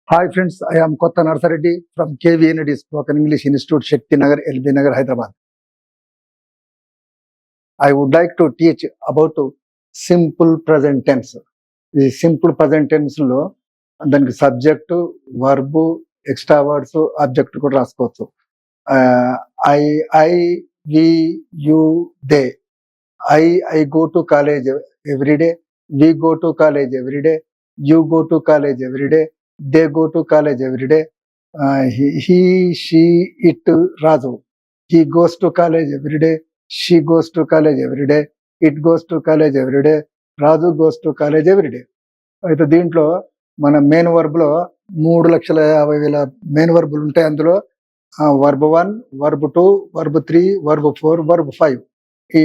Hi friends, I am Kotta Narsareddy from KVND Spoken English Institute, Shakti Nagar, LB Nagar, Hyderabad. I would like to teach about simple present tense. ఈ simple present tense లో దానికి subject, verb, extra words, object కూడా రాసుకోవచ్చు. I I we you they. I go to college every day. We go to college every day. You go to college every day. They go to college every day. He, she, it, Raju. He goes to college every day. She goes to college every day. It goes to college every day. Raju goes to college every day. అయితే దీంట్లో మన main verb లో 3,50,000 main వర్బులు ఉంటాయి. అందులో verb 1, verb 2, verb 3, verb 4, verb 5. ఈ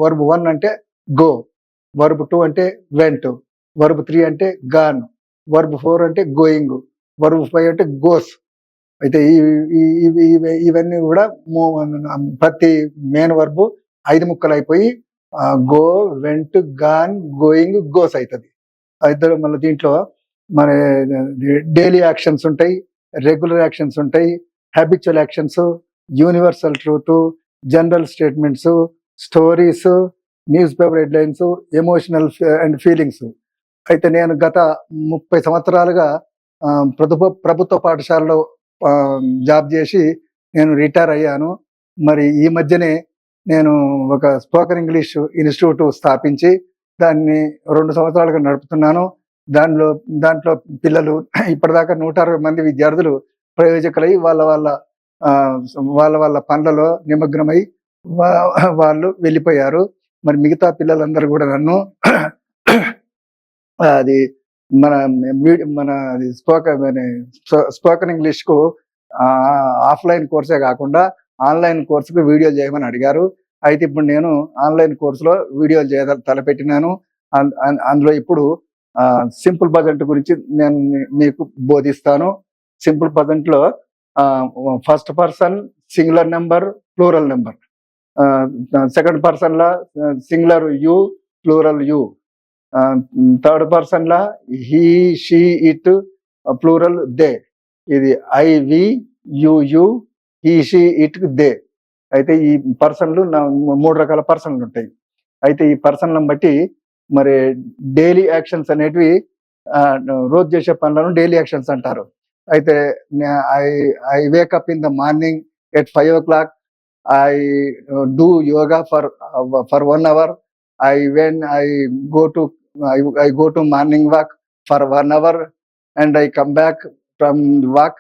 verb 1 అంటే go, verb 2 అంటే vent, verb 3 అంటే గాన్, వర్బ్ 4 అంటే గోయింగ్, వర్బ్ 5 అంటే గోస్. అయితే ఇవన్నీ కూడా ప్రతి మెయిన్ వర్బ్ 5 ముక్కలు అయిపోయి go, vent, gone, going, goes అవుతుంది. అయితే మళ్ళీ దీంట్లో మన డైలీ యాక్షన్స్ ఉంటాయి, రెగ్యులర్ యాక్షన్స్ ఉంటాయి, habitual actions, universal truth, general statements, stories, news paper headlines, emotional and feelings. అయితే నేను గత 30 సంవత్సరాలుగా ప్రభుత్వ పాఠశాలలో జాబ్ చేసి నేను రిటైర్ అయ్యాను. మరి ఈ మధ్యనే నేను ఒక స్పోకెన్ ఇంగ్లీష్ ఇన్స్టిట్యూట్ స్థాపించి దాన్ని 2 సంవత్సరాలుగా నడుపుతున్నాను. దాంట్లో పిల్లలు ఇప్పటిదాకా 160 మంది విద్యార్థులు ప్రయోజకులై వాళ్ళ పనులలో నిమగ్నమై వాళ్ళు వెళ్ళిపోయారు. మరి మిగతా పిల్లలందరూ కూడా నన్ను అది మన స్పోకెన్ ఇంగ్లీష్ కు ఆఫ్లైన్ కోర్సే కాకుండా ఆన్లైన్ కోర్సుకు వీడియోలు చేయమని అడిగారు. అయితే ఇప్పుడు నేను ఆన్లైన్ కోర్సులో వీడియోలు తలపెట్టినాను. అందులో ఇప్పుడు సింపుల్ ప్రజెంట్ గురించి నేను మీకు బోధిస్తాను. సింపుల్ ప్రజెంట్ లో first person singular number, plural number. Second person లా singular you, plural you. Third person లా he, she, it, plural they. ఇది I, we, you, he, she, it, they. అయితే ఈ పర్సన్లు 3 రకాల పర్సన్లు ఉంటాయి. అయితే ఈ పర్సన్లను బట్టి మరి డైలీ యాక్షన్స్ అనేటివి రోజు చేసే పనులను డైలీ యాక్షన్స్ అంటారు. అయితే I wake up in the morning at 5 o'clock. I do yoga for 1 hour. I go to morning walk for 1 hour and I come back from walk.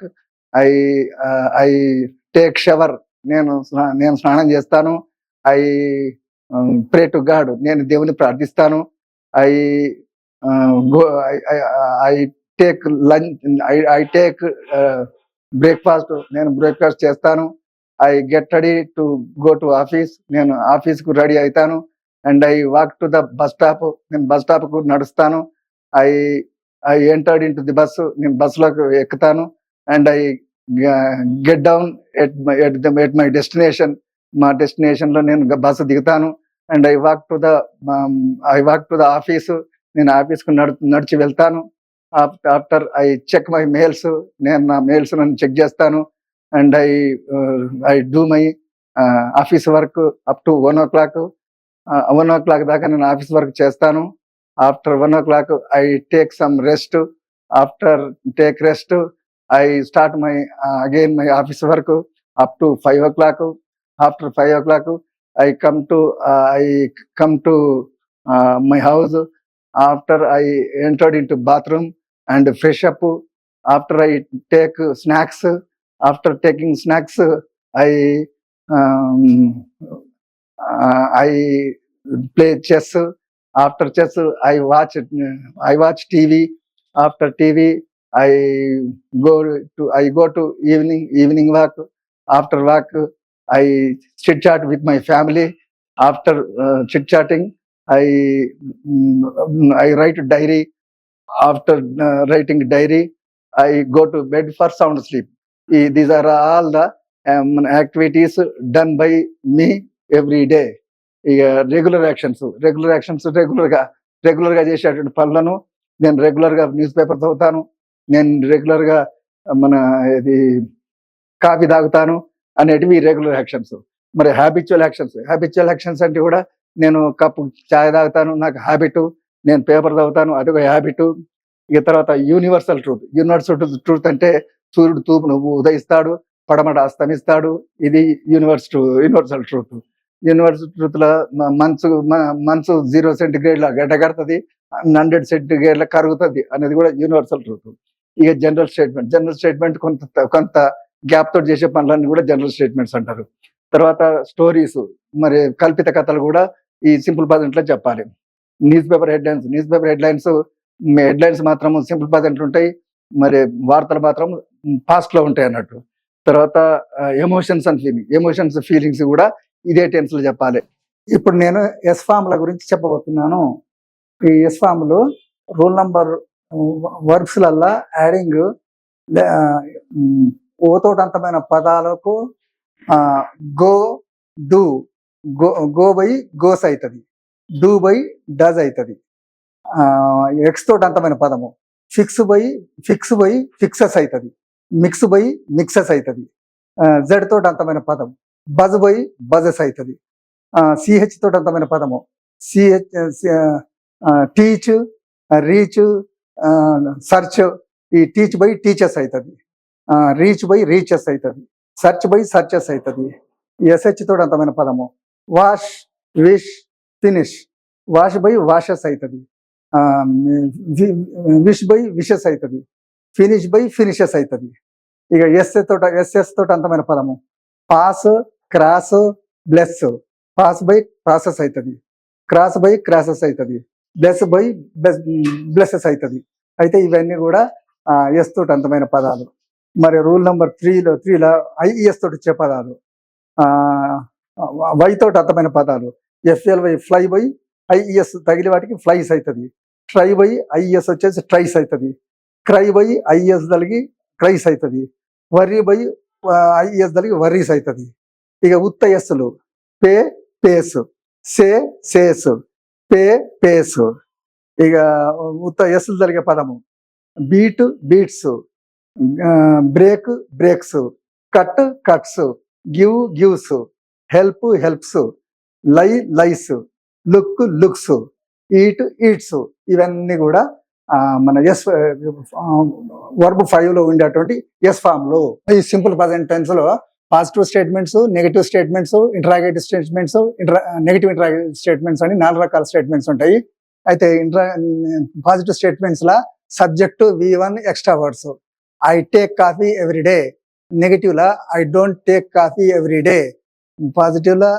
I take shower. నేను స్నానం చేస్తాను. I pray to God. నేను దేవుని ప్రార్థిస్తాను. I take lunch. I take breakfast. నేను breakfast చేస్తాను. I get ready to go to office. నేను ఆఫీస్కు రెడీ అవుతాను. And I walk to the bus stop. నేను బస్ స్టాప్కు నడుస్తాను. I entered in to the bus. నేను బస్సులోకి ఎక్కుతాను. And I get down at my destination. మా డెస్టినేషన్ లో నేను బస్సు దిగుతాను. And I walk to the office. నేను ఆఫీస్కు నడిచి వెళ్తాను. After I check my mails. నేను నా మెయిల్స్ చెక్ చేస్తాను. And I do my office work up to 1 o'clock. 1 o'clock దాకా నేను ఆఫీస్ వర్క్ చేస్తాను. After 1 o'clock I take some rest. After take rest I start again my office work up to 5 o'clock. After 5 o'clock, I come to my house. After I entered into bathroom and fresh up. After I take snacks. After taking snacks, I play chess. After chess, I watch TV. After TV, I go to evening walk. After walk, I chit chat with my family. After chit chatting, I write diary. After writing diary, I go to bed for sound sleep. These are all the activities done by me every day. Regular actions regular గా చేసేటువంటి పనులను నేను regular గా news paper చదువుతాను. నేను regular గా మన ఇది కాఫీ తాగుతాను అనేటివి రెగ్యులర్ యాక్షన్స్. మరి హ్యాబిచువల్ యాక్షన్స్ అంటే కూడా నేను కప్పు చాయ్ తాగుతాను, నాకు హ్యాబిట్. నేను పేపర్ చదువుతాను, అదొక హ్యాబిట్. ఇక తర్వాత యూనివర్సల్ ట్రూత్ అంటే సూర్యుడు తూపు నువ్వు ఉదయిస్తాడు, పడమట అస్తమిస్తాడు. ఇది యూనివర్సల్ ట్రూత్. యూనివర్సల్ ట్రూత్ లో మంచు 0 సెంటిగ్రేడ్ లా గడ్డ కడుతుంది, 100 సెంటిగ్రేడ్ లా కరుగుతుంది అనేది కూడా యూనివర్సల్ ట్రూత్. ఇక జనరల్ స్టేట్మెంట్ కొంత గ్యాప్ తోటి చేసే పనులన్నీ కూడా జనరల్ స్టేట్మెంట్స్ అంటారు. తర్వాత స్టోరీస్, మరి కల్పిత కథలు కూడా ఈ సింపుల్ ప్రజెంట్ లో చెప్పాలి. న్యూస్ పేపర్ హెడ్లైన్స్ మాత్రం సింపుల్ ప్రజెంట్ ఉంటాయి, మరి వార్తలు మాత్రం పాస్ట్ లో ఉంటాయి అన్నట్టు. తర్వాత ఎమోషన్స్ ఫీలింగ్స్ కూడా ఇదే టెన్స్ లో చెప్పాలి. ఇప్పుడు నేను ఎస్ ఫామ్ల గురించి చెప్పబోతున్నాను. ఈ ఎస్ ఫామ్లు రూల్ నంబర్ వర్బ్స్ లల్లా యాడింగ్ ఓతోటంతమైన పదాలకు go do, go by goes అవుతుంది, డూ బై డజ్ అవుతుంది. ఎక్స్ తోటి అంతమైన పదము ఫిక్స్ బై ఫిక్సెస్ అవుతుంది, మిక్స్ బై మిక్సెస్ అవుతుంది. జెడ్ తోటి అంతమైన పదం బజ్ బై బజెస్ అవుతుంది. సిహెచ్ తోటి అంతమైన పదము టీచ్, రీచ్, సర్చ్. ఈ టీచ్ బై టీచర్స్ అవుతుంది, రీచ్ బై రీచెస్ అవుతుంది, సర్చ్ బై సర్చెస్ అవుతుంది. ఎస్హెచ్ తోటి అంతమైన పదము wash, wish, finish. Wash by washes అవుతుంది, విష్ బై విషెస్ అవుతుంది, ఫినిష్ బై ఫినిషెస్ అవుతుంది. ఇక ఎస్ఎస్ తోటి అంతమైన పదము pass, cross, bless. Pass by process అవుతుంది, క్రాస్ బై క్రాసెస్ అవుతుంది, బ్లెస్ బై బ్లెసెస్ అవుతుంది. అయితే ఇవన్నీ కూడా ఎస్ తోటి అంతమైన పదాలు. మరి రూల్ నెంబర్ 3లో ఐఈఎస్ తోటి వచ్చే పదాలు, వై తోటి అంతమైన పదాలు ఎఫ్ఎల్వై ఫ్లై బై ఐఈఎస్ తగిలి వాటికి ఫ్లైస్ అవుతుంది, ట్రై బై ఐఈఎస్ వచ్చేసి ట్రైస్ అవుతుంది, క్రై బై ఐఈఎస్ తలిగి క్రైస్ అవుతుంది, వర్రీ బై ఐఈఎస్ తలిగి వర్రీస్ అవుతుంది. ఇక ఉత్త ఎస్సులు pay pays, say says, pay pays. ఇక ఉత్త ఎస్సులు జరిగే పదము beat beats, break breaks, cut cuts, give gives, help helps, lie lies, look looks, eat eats. ఇవన్నీ కూడా మన వర్బ్ 5 లో ఉండేటువంటి ఎస్ ఫామ్ లో. ఈ సింపుల్ ప్రజెంట్ టెన్స్ లో positive statements, negative statements, interrogative statements, negative interrogative statements అని 4 రకాల స్టేట్మెంట్స్ ఉంటాయి. అయితే పాజిటివ్ స్టేట్మెంట్స్ లా subject V1 extra words I take coffee every day. Negative లా I don't take coffee every day. Positive లా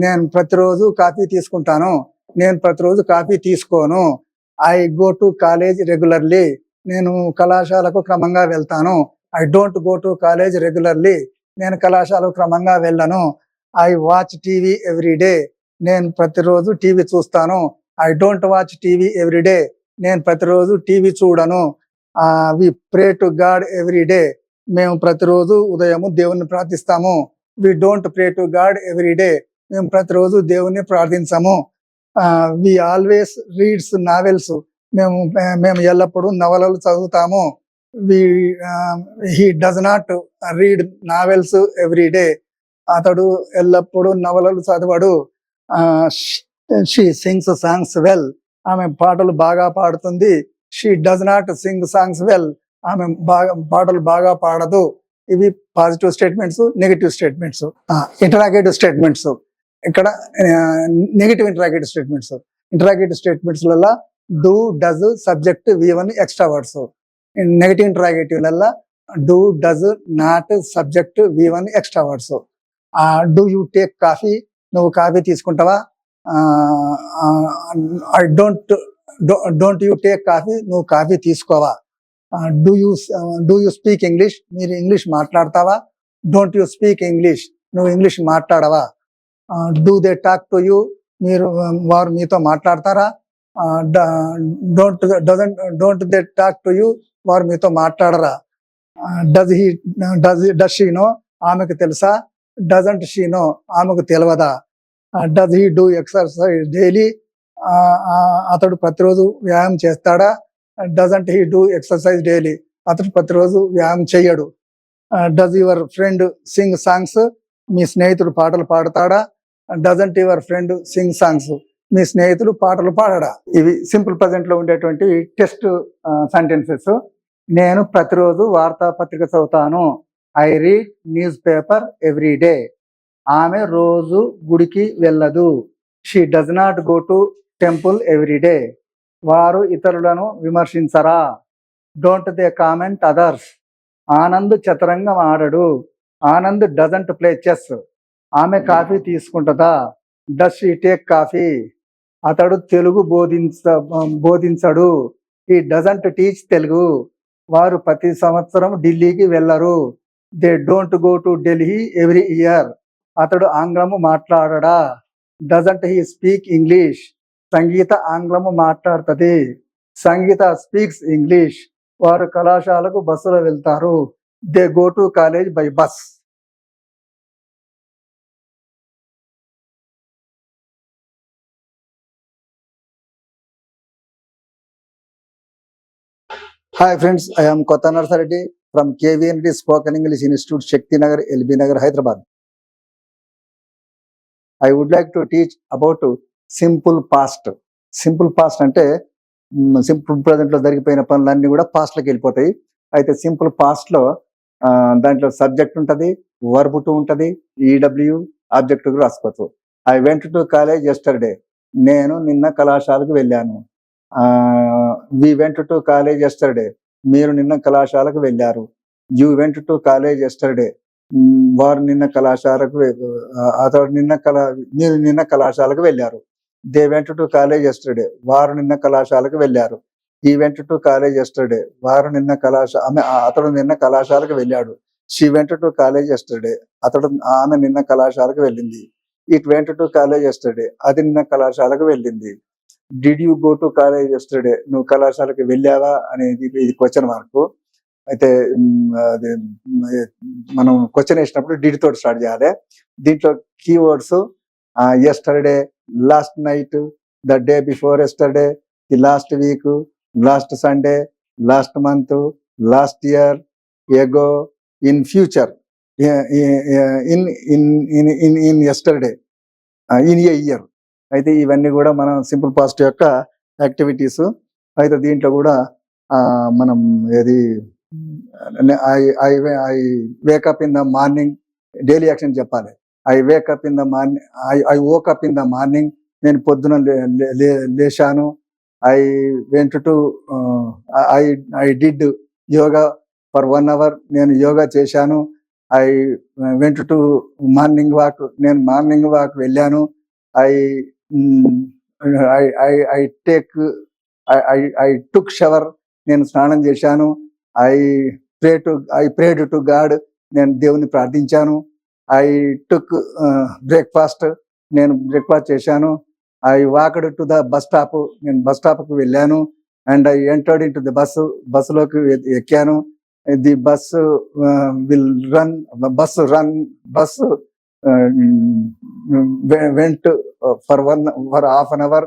నేను ప్రతిరోజు కాఫీ తీసుకుంటాను, నేను ప్రతిరోజు కాఫీ తీసుకోను. I go to college regularly, నేను కళాశాలకు క్రమంగా వెళ్తాను. I don't go to college regularly, నేను కళాశాలకు క్రమంగా వెళ్ళను. I watch TV every day, నేను ప్రతిరోజు టీవీ చూస్తాను. I don't watch TV every day, నేను ప్రతిరోజు టీవీ చూడను. We pray to God every day, మేము ప్రతిరోజు ఉదయము దేవుణ్ణి ప్రార్థిస్తాము. We don't pray to God every day, మేము ప్రతిరోజు దేవుణ్ణి ప్రార్థించము. వి ఆల్వేస్ రీడ్స్ నావెల్స్, మేము ఎల్లప్పుడూ నవలలు చదువుతాము. He does not read novels every day, అతడు ఎల్లప్పుడూ నవలలు చదవడు. షీ సింగ్స్ సాంగ్స్ వెల్, ఆమె పాటలు బాగా పాడుతుంది. She does not sing songs well, ఆమె పాటలు బాగా పాడదు. ఇవి positive statements, negative statements. Interrogative statements, ఇక్కడ నెగటివ్ ఇంటరాగేటివ్ స్టేట్మెంట్స్ లలో do, does, subject V1 extra words. Negative interrogative లలో do, does, not, subject V1 extra words. Do you take coffee, నువ్వు coffee తీసుకుంటావా? I don't you take coffee, నువ్వు coffee తీసుకోవా? Do you speak English, మీరు English మాట్లాడతావా? Don't you speak English, నువ్వు English మాట్లాడవా? Do they talk to you, వారు మీతో మాట్లాడతారా? Don't they talk to you, వారు మీతో మాట్లాడరా? డస్ షీ నో, ఆమెకు తెలుసా? డజంట్ షీ నో, ఆమెకు తెలియదా? Does he do exercise daily, అతడు ప్రతిరోజు వ్యాయామం చేస్తాడా? Doesn't he do exercise daily, అతడు ప్రతిరోజు వ్యాయామం చెయ్యడు. Does your friend sing songs, మీ స్నేహితుడు పాటలు పాడతాడా? Doesn't your friend sing songs, మీ స్నేహితుడు పాటలు పాడడా? ఇవి సింపుల్ ప్రజెంట్ లో ఉండేటువంటి టెస్ట్ సెంటెన్సెస్. నేను ప్రతిరోజు వార్తాపత్రిక చదువుతాను. I read newspaper every day. ఆమె రోజు గుడికి వెళ్ళదు. She does not go to temple every day. వారు ఇతరులను విమర్శించరా? Don't they comment others. Anand చతురంగం ఆడడు. Anand doesn't play chess. ఆమె కాఫీ తీసుకుంటుందా? Does she take coffee. అతడు తెలుగు బోధించడు. He doesn't teach Telugu. వారు ప్రతి సంవత్సరం ఢిల్లీకి వెళ్ళరు. They don't go to Delhi every year. అతడు ఆంగ్లము మాట్లాడడా? Doesn't he speak English. సంగీత ఆంగ్లము మాట్లాడుతుంది. సంగీత స్పీక్స్ ఇంగ్లీష్. వారు కళాశాలకు బస్సులో వెళ్తారు. They go to college by bus. Hi friends, I am Kota Narsareddy from KVND Spoken English Institute, Shakti Nagar, LB Nagar, Hyderabad. I would like to teach about simple past. Simple past అంటే simple present లో జరిగిపోయిన పనులన్నీ కూడా past లోకి వెళ్ళిపోతాయి. అయితే simple past లో దాంట్లో సబ్జెక్ట్ ఉంటది, వర్బ్ టు ఉంటది, ఈడబ్ల్యూ ఆబ్జెక్ట్ కూడా రాసుకోవచ్చు. I went to college yesterday. నేను నిన్న కళాశాలకు వెళ్ళాను. We went to college yesterday. మీరు నిన్న కళాశాలకు వెళ్ళారు. You went to college yesterday. వారు నిన్న కళాశాలకు మీరు నిన్న కళాశాలకు వెళ్ళారు. They went to college yesterday. వారు నిన్న కళాశాలకు వెళ్ళారు. ఈ వెంట్ టు కాలేజ్ ఎస్టర్డే. అతడు నిన్న కళాశాలకు వెళ్ళాడు. She went to college yesterday. ఆమె నిన్న కళాశాలకు వెళ్ళింది. It went to college yesterday. అది నిన్న కళాశాలకు వెళ్ళింది. Did you go to college yesterday. నువ్వు కళాశాలకు వెళ్ళావా అనేది ఇది క్వశ్చన్ మార్క్. అయితే మనం క్వశ్చన్ వేసినప్పుడు డిడ్ తోటి స్టార్ట్ చేయాలి. దీంట్లో keywords yesterday, last night, the day before yesterday, the last week, last Sunday, last month, last year, ago, in future, in yesterday, in a year. అయితే ఇవన్నీ కూడా మనం సింపుల్ పాస్ట్ యొక్క యాక్టివిటీస్. అయితే దీంట్లో కూడా మనం ఏది I wake up in the morning daily action చెప్పాలి. I wake up in the morning, I woke up in the morning. నేను పొద్దున లేచాను. I went to I did yoga for 1 hour. నేను యోగా చేశాను. I went to morning walk. నేను మార్నింగ్ వాక్ వెళ్ళాను. I took shower. నేను స్నానం చేశాను. I prayed to God. నేను దేవుని ప్రార్థించాను. I took breakfast. నేను బ్రేక్ఫాస్ట్ చేశాను. I walked to the bus stop. నేను బస్ స్టాప్కి వెళ్ళాను. And I entered in to the బస్సులోకి ఎక్కాను. The bus will run. Bus went for half an hour.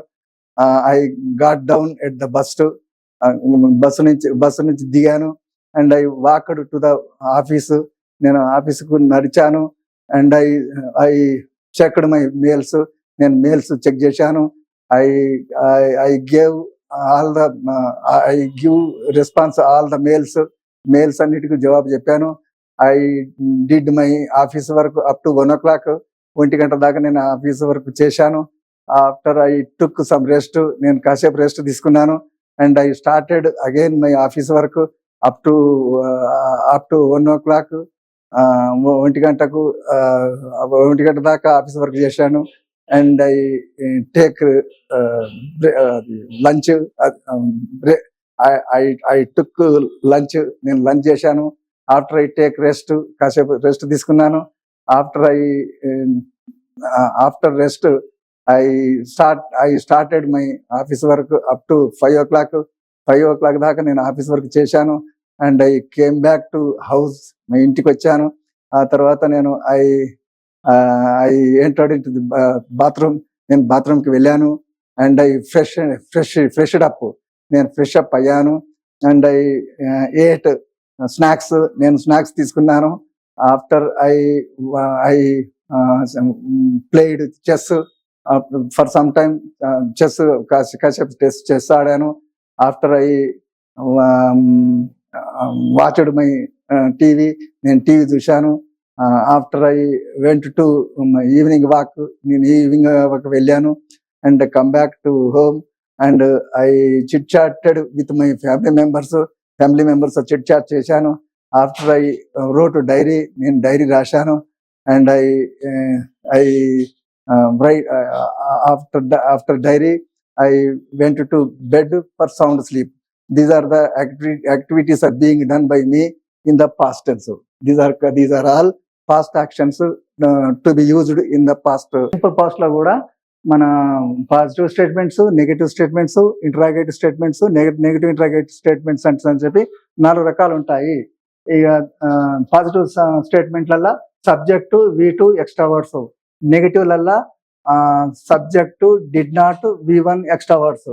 I got down at the bus. Bus నుంచి దిగాను. And I walked to the office. నేను ఆఫీస్కు నడిచాను. And I checked my mails. నేను mails check చేశాను. I give response all the mails అన్నిటికీ జవాబు చెప్పాను. I did my office work up to 1 o'clock. 1 గంట దాకా నేను ఆఫీస్ వర్క్ చేశాను. After I took some rest. నేను కాసేపు రెస్ట్ తీసుకున్నాను. And I started again my office work up to 1 o'clock. 1 గంట దాకా ఆఫీస్ వర్క్ చేశాను. And I take lunch. I took lunch. నేను లంచ్ చేశాను. After I take rest. కాసేపు రెస్ట్ తీసుకున్నాను. After rest I started my office work up to 5 o'clock. 5 o'clock దాకా నేను office work చేశాను. And I came back to house. మా ఇంటికి వచ్చాను. ఆ తర్వాత నేను I entered in to the bathroom. నేను బాత్రూమ్కి వెళ్ళాను. And I freshed up. నేను ఫ్రెష్ అప్ అయ్యాను. అండ్ ఐ ఏట్ స్నాక్స్, నేను స్నాక్స్ తీసుకున్నాను. After I played chess for some time. Chess కాసేపు చెస్ ఆడాను. After I watched my TV, నేను టీవీ చూశాను. After I went to evening walk, నేను evening walk వెళ్ళాను. And come back to home and I chit chatted with my family members chit chat చేశాను. After I wrote diary, నేను diary రాశాను. And I right after diary I went to bed for sound sleep. These are the activities are being done by me in the past tense. These are all past actions to be used in the past. Simple past లో కూడా మన positive statements, negative statements, interrogative statements, negative interrogative statements అని చెప్పి 4 రకాలు ఉంటాయి. ఇక positive స్టేట్మెంట్లల్లా subject, V2 extra words. నెగటివ్లల్లా subject did not, V1 extra words.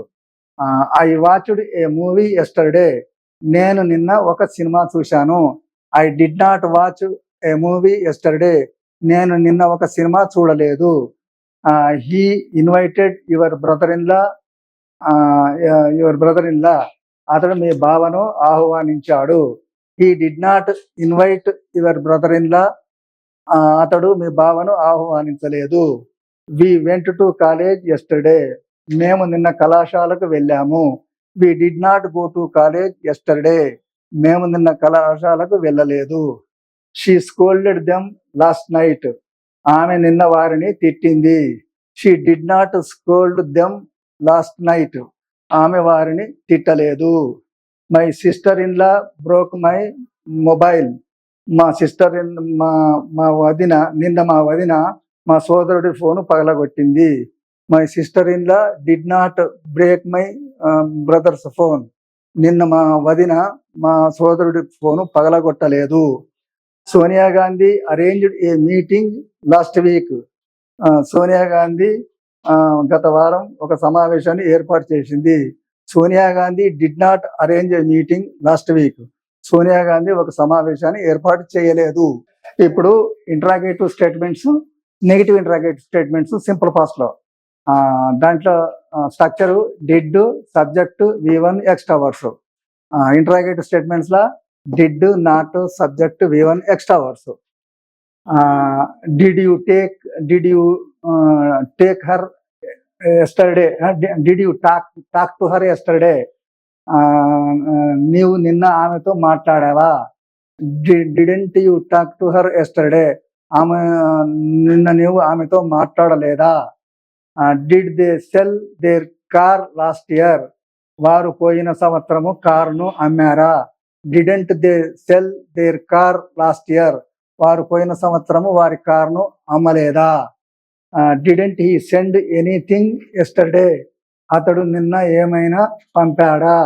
I watched a movie yesterday, నేను నిన్న ఒక సినిమా చూశాను. I did not watch a movie yesterday, నేను నిన్న ఒక సినిమా చూడలేదు. He invited your brother in law, అతడు మీ బావను ఆహ్వానించాడు. He did not invite your brother in law, అతడు మీ బావను ఆహ్వానించలేదు. We went to college yesterday, మేము నిన్న కళాశాలకు వెళ్ళాము. We did not go to college yesterday, మేము నిన్న కళాశాలకు వెళ్ళలేదు. She scolded them last night, ఆమె నిన్న వారిని తిట్టింది. She did not scold them last night, ఆమె వారిని తిట్టలేదు. My sister in law broke my mobile, మా సిస్టర్ మా వదిన మా సోదరుడి ఫోను పగలగొట్టింది. My sister in law did not break my brother's phone, నిన్న మా వదిన మా సోదరుడి ఫోను పగలగొట్టలేదు. Sonia Gandhi arranged a meeting last week, Sonia Gandhi గత వారం ఒక సమావేశాన్ని ఏర్పాటు చేసింది. Sonia Gandhi did not arrange a meeting last week, Sonia Gandhi ఒక సమావేశాన్ని ఏర్పాటు చేయలేదు. ఇప్పుడు interrogative statements, negative interrogative statements simple past లో. దాంట్లో structure did, subject, V1 extra words. Interrogative statements లా did, not, subject, V1 extra words. Did you take her yesterday, did you talk to her yesterday, నీవు నిన్న ఆమెతో మాట్లాడావా. Didn't you talk to her yesterday, ఆమె నిన్న నీవు ఆమెతో మాట్లాడలేదా. Did they sell their car last year, వారు పోయిన సంవత్సరము కారును అమ్మారా. Didn't they sell their car last year, వారు పోయిన సంవత్సరము వారి కారును అమ్మలేదా. Didn't he send anything yesterday, అతడు నిన్న ఏమైనా పంపాడా.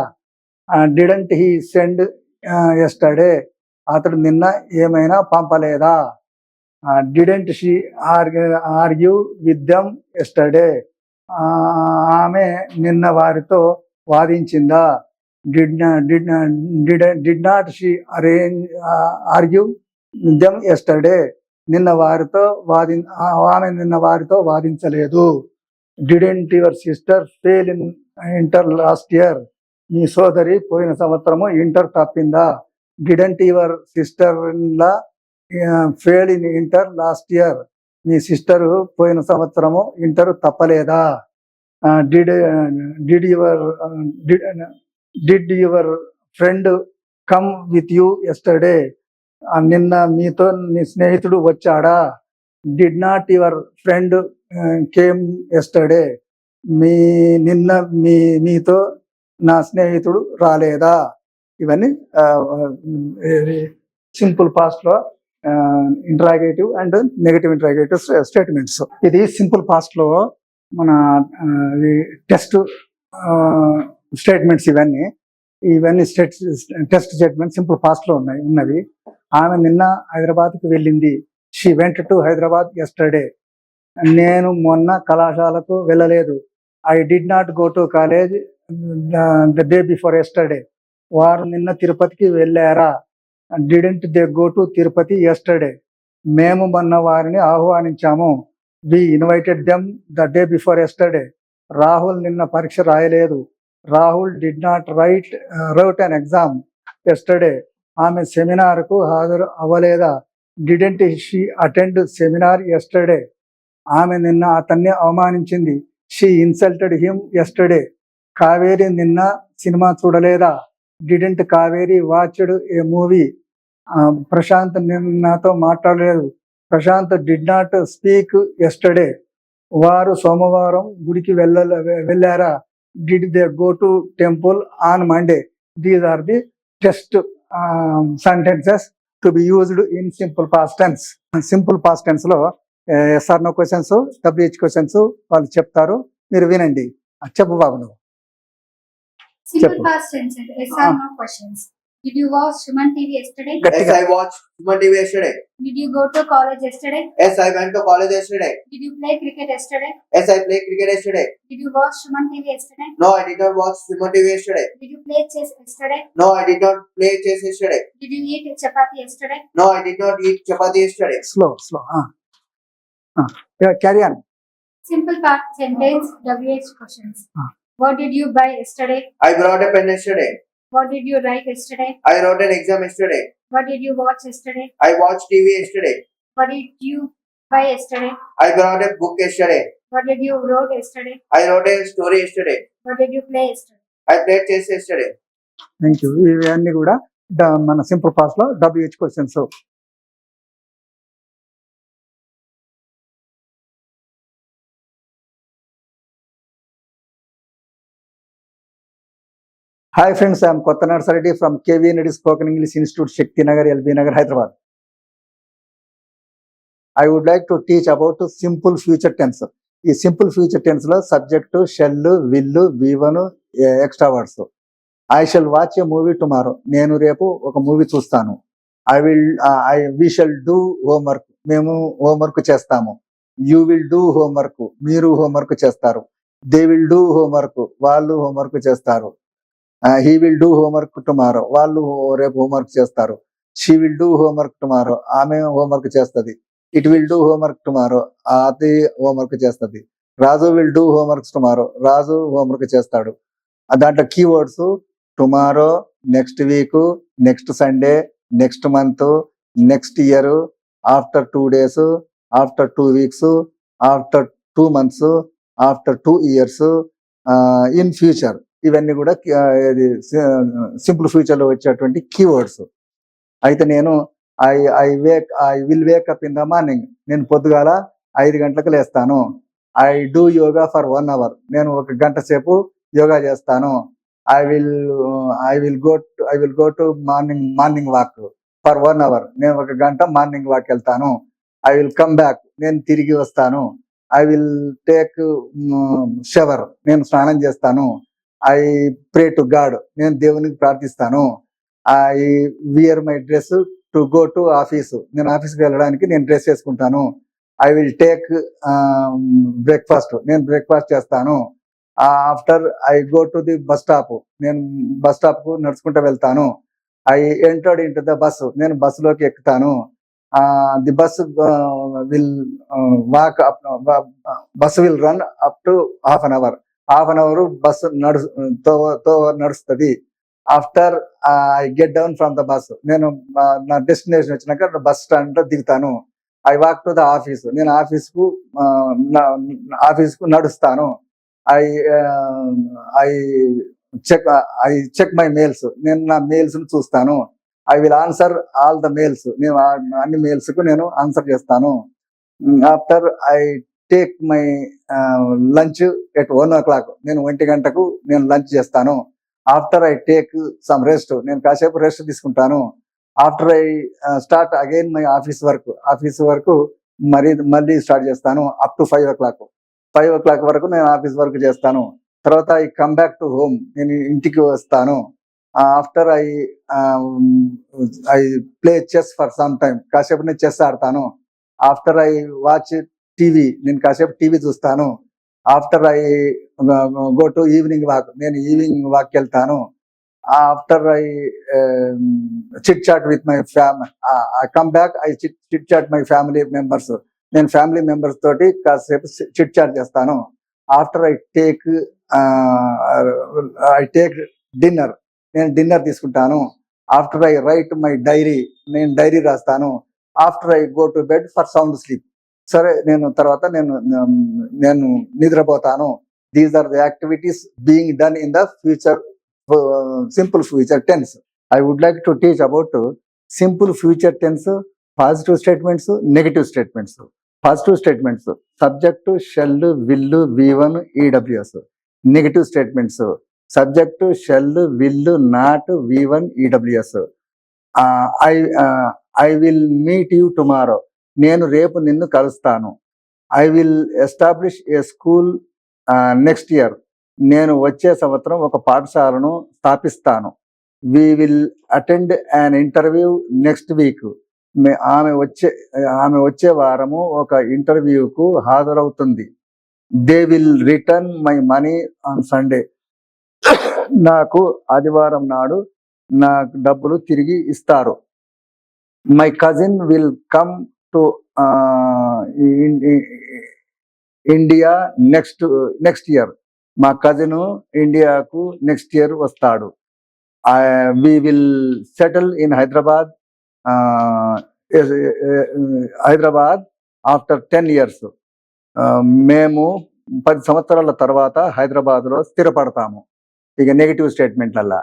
డిడెంట్ హీ సెండ్ ఎస్టర్డే, అతడు నిన్న ఏమైనా పంపలేదా. Didn't she argue with them yesterday, ఆమె నిన్న వారితో వాదించిందా. Did not she argue with them yesterday, ఆమె నిన్న వారితో వాదించలేదు. Didn't your sister fail in inter last year, మీ సోదరి పోయిన సంవత్సరము ఇంటర్ తప్పిందా. Didn't your sister in law fail in inter last year, మీ సిస్టరు పోయిన సంవత్సరము ఇంటర్ తప్పలేదా. Did your friend come with you yesterday, నిన్న మీతో నీ స్నేహితుడు వచ్చాడా. Did not your friend came yesterday, నిన్న మీతో నా స్నేహితుడు రాలేదా. ఇవన్నీ సింపుల్ పాస్ట్ లో interrogative and negative interrogative statements. ఇది సింపుల్ పాస్ట్ లో మన టెస్ట్ స్టేట్మెంట్స్. ఇవన్నీ టెస్ట్ స్టేట్మెంట్ సింపుల్ పాస్ట్ లో ఉన్నవి. ఆమె నిన్న హైదరాబాద్కి వెళ్ళింది. She went to Hyderabad yesterday, నేను మొన్న కళాశాలకు వెళ్ళలేదు. I did not go to college the day before yesterday. వారు నిన్న తిరుపతికి వెళ్ళారా? Didn't they go to Tirupati yesterday. మేము మొన్న వారిని ఆహ్వానించాము. We invited them the day before yesterday. Rahul నిన్న పరీక్ష రాయలేదు. Rahul did not write an exam yesterday. ఆమె సెమినార్కు హాజరు అవ్వలేదా? Didn't she attend seminar yesterday. ఆమె నిన్న అతన్ని అవమానించింది. She insulted him yesterday. Kaveri నిన్న సినిమా చూడలేదా? Didn't Kaveri watched a movie. Prashant నాతో మాట్లాడలేదు. Prashant did not speak yesterday. వారు సోమవారం గుడికి వెళ్ళారా? Did they go to temple on Monday. These are the test sentences to be used in simple past tense. Simple past tense లో yes or no questions, WH questions వాళ్ళు చెప్తారు, మీరు వినండి. చెప్పు బాబు నువ్వు. Simple past tense. Yes or no questions. Did you watch Suman TV yesterday? Yes, I watched Suman TV yesterday. Did you go to college yesterday? Yes, I went to college yesterday. Did you play cricket yesterday? Yes, I played cricket yesterday. Did you watch Suman TV yesterday? No, I did not watch Suman TV yesterday. Did you play chess yesterday? No, I did not play chess yesterday. Did you eat chapati yesterday? No, I did not eat chapati yesterday. Slow. Carry on. Simple past sentence. WH questions. What did you buy yesterday? I brought a pen yesterday. What did you write yesterday? I wrote an exam yesterday. What did you watch yesterday? I watched TV yesterday. What did you buy yesterday? I brought a book yesterday. What did you wrote yesterday? I wrote a story yesterday. What did you play yesterday? I played chess yesterday. Thank you. ఇవన్నీ కూడా మన simple past లో WH questions. Hi friends, I'm Kotha Narsareddy from KV Reddy spoken English institute, Shakti Nagar, LB Nagar, Hyderabad. I would like to teach about simple future tense. ఈ simple future tense లో subject shall, will, V one, extra words. I shall watch a movie tomorrow. నేను రేపు ఒక movie చూస్తాను. We shall do homework. మేము homework చేస్తాము. You will do homework. మీరు homework చేస్తారు. They will do homework. వాళ్ళు హోంవర్క్ చేస్తారు. He will do homework tomorrow. వాళ్ళు రేపు హోంవర్క్ చేస్తారు. She will do homework tomorrow. ఆమె హోంవర్క్ చేస్తుంది. It will do homework tomorrow. అది హోంవర్క్ చేస్తుంది. Raju will do homeworks tomorrow. Raju homework చేస్తాడు. దాంట్లో keywords tomorrow, next week, next Sunday, next month, next year, after 2 days, after 2 weeks, after 2 months, after 2 years, in future. ఇవన్నీ కూడా simple future లో వచ్చేటువంటి keywords. అయితే నేను I will Wake up in the morning. నేను పొద్దుగాల 5 గంటలకు లేస్తాను. I do yoga for 1 hour. నేను 1 గంట సేపు యోగా చేస్తాను. I will go to morning walk for 1 hour. నేను 1 గంట మార్నింగ్ వాక్ వెళ్తాను. I will come back. నేను తిరిగి వస్తాను. I will take shower. నేను స్నానం చేస్తాను. I pray to God. నేను దేవునికి ప్రార్థిస్తాను. I wear my dress to go to office. నేను ఆఫీస్కి వెళ్ళడానికి నేను డ్రెస్ వేసుకుంటాను. I will take breakfast. నేను బ్రేక్ఫాస్ట్ చేస్తాను. After I go to the bus stop. నేను బస్ స్టాప్ కు నడుచుకుంటూ వెళ్తాను. I entered in to the bus. నేను బస్సులోకి ఎక్కుతాను. The bus will walk up. Bus will run up to half an hour. Bus నడుస్తుంది. After I get down from the bus. నేను నా డెస్టినేషన్ వచ్చినాక బస్ స్టాండ్ లో దిగుతాను. I walk to the office. నేను ఆఫీస్కు నడుస్తాను. I check my mails. నేను నా మెయిల్స్ చూస్తాను. I will answer all the mails. నేను అన్ని మెయిల్స్ కు నేను ఆన్సర్ చేస్తాను. After I take my lunch at 1 o'clock. నేను 1 గంటకు నేను లంచ్ చేస్తాను. After I take some rest. నేను కాసేపు రెస్ట్ తీసుకుంటాను. After I start again my office work మళ్ళీ స్టార్ట్ చేస్తాను. Up to 5 o'clock. 5 o'clock వరకు నేను ఆఫీస్ వర్క్ చేస్తాను. తర్వాత I come back to home. నేను ఇంటికి వస్తాను. After I play chess for some time. కాసేపు నేను చెస్ ఆడతాను. After I watch TV. నేను కాసేపు టీవీ చూస్తాను. After I go to evening walk, నేను ఈవినింగ్ వాక్ వెళ్తాను. After I chit chat with my family, I come back, I chit chat my family members, నేను family members తోటి కాసేపు chit chat చేస్తాను. After I take dinner, నేను dinner తీసుకుంటాను. After I write my diary, నేను diary రాస్తాను. After I go to bed for sound sleep, సరే తర్వాత నేను నిద్రపోతాను. These are the activities being done in the future simple future tense. I would like to teach about simple future tense, positive statements, negative statements. Positive statements subject, shall, will, V1, EWS. Negative statements subject, shall, will, not, V1, EWS. I will meet you tomorrow, నేను రేపు నిన్ను కలుస్తాను. I will establish a school next year, నేను వచ్చే సంవత్సరం ఒక పాఠశాలను స్థాపిస్తాను. We will attend an interview next week, ఆమె వచ్చే వారము ఒక ఇంటర్వ్యూకు హాజరవుతుంది. They will return my money on Sunday, నాకు ఆదివారం నాడు నా డబ్బులు తిరిగి ఇస్తారు. My cousin will come to India next year, మా కజిన్ ఇండియాకు నెక్స్ట్ ఇయర్ వస్తాడు. We will settle in Hyderabad after 10 years, మేము 10 సంవత్సరాల తర్వాత హైదరాబాద్లో స్థిరపడతాము. ఇక నెగిటివ్ స్టేట్మెంట్లల్లా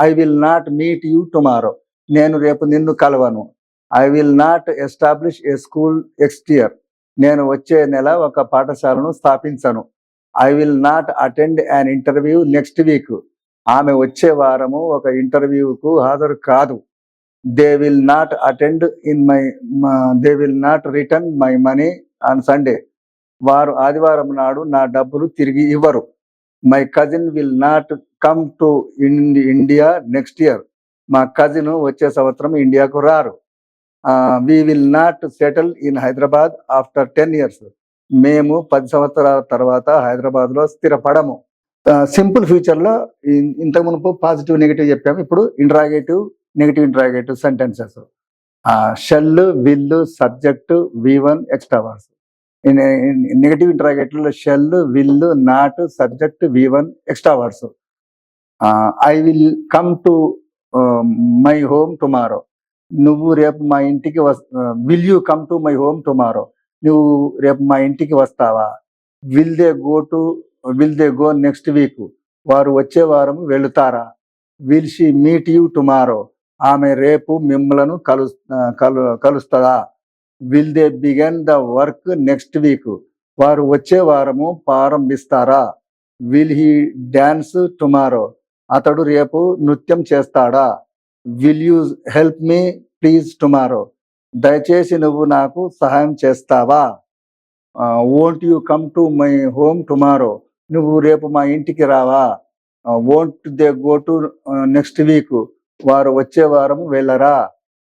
I will not meet you tomorrow, నేను రేపు నిన్ను కలవను. I will not establish a school next year, నేను వచ్చే నెల ఒక పాఠశాలను స్థాపించను. I will not attend an interview next week, ఆమె వచ్చే వారము ఒక ఇంటర్వ్యూకు హాజరు కాదు. They will not return my money on Sunday, వారు ఆదివారం నాడు నా డబ్బులు తిరిగి ఇవ్వరు. My cousin will not come to India next year, మా కజిన్ వచ్చే సంవత్సరం ఇండియాకు రారు. We will not settle in Hyderabad after 10 years, మేము 10 సంవత్సరాల తర్వాత హైదరాబాద్లో స్థిరపడము. సింపుల్ ఫ్యూచర్లో ఇంతకు మునుపు పాజిటివ్, నెగిటివ్ చెప్పాము. ఇప్పుడు interrogative, negative interrogative sentences. Shall, will, subject, V1, extra words. Negative ఇంట్రాగేటివ్లో shall, will, not, subject, V1, extra words. I will come to my home tomorrow, నువ్వు రేపు మా ఇంటికి will you come to my home tomorrow, నువ్వు రేపు మా ఇంటికి వస్తావా. Will they go next week, వారు వచ్చే వారం వెళుతారా. Will she meet you tomorrow, ఆమె రేపు మిమ్మలను కలుస్తుందా. Will they begin the work next week, వారు వచ్చే వారము ప్రారంభిస్తారా. విల్ హీ డాన్స్ టుమారో, అతడు రేపు నృత్యం చేస్తాడా. Will you help me please tomorrow, దయచేసి నువ్వు నాకు సహాయం చేస్తావా. Won't you come to my home tomorrow, నువ్వు రేపు మా ఇంటికి రావా. Won't they go to next week, వారు వచ్చే వారం వెళ్ళరా.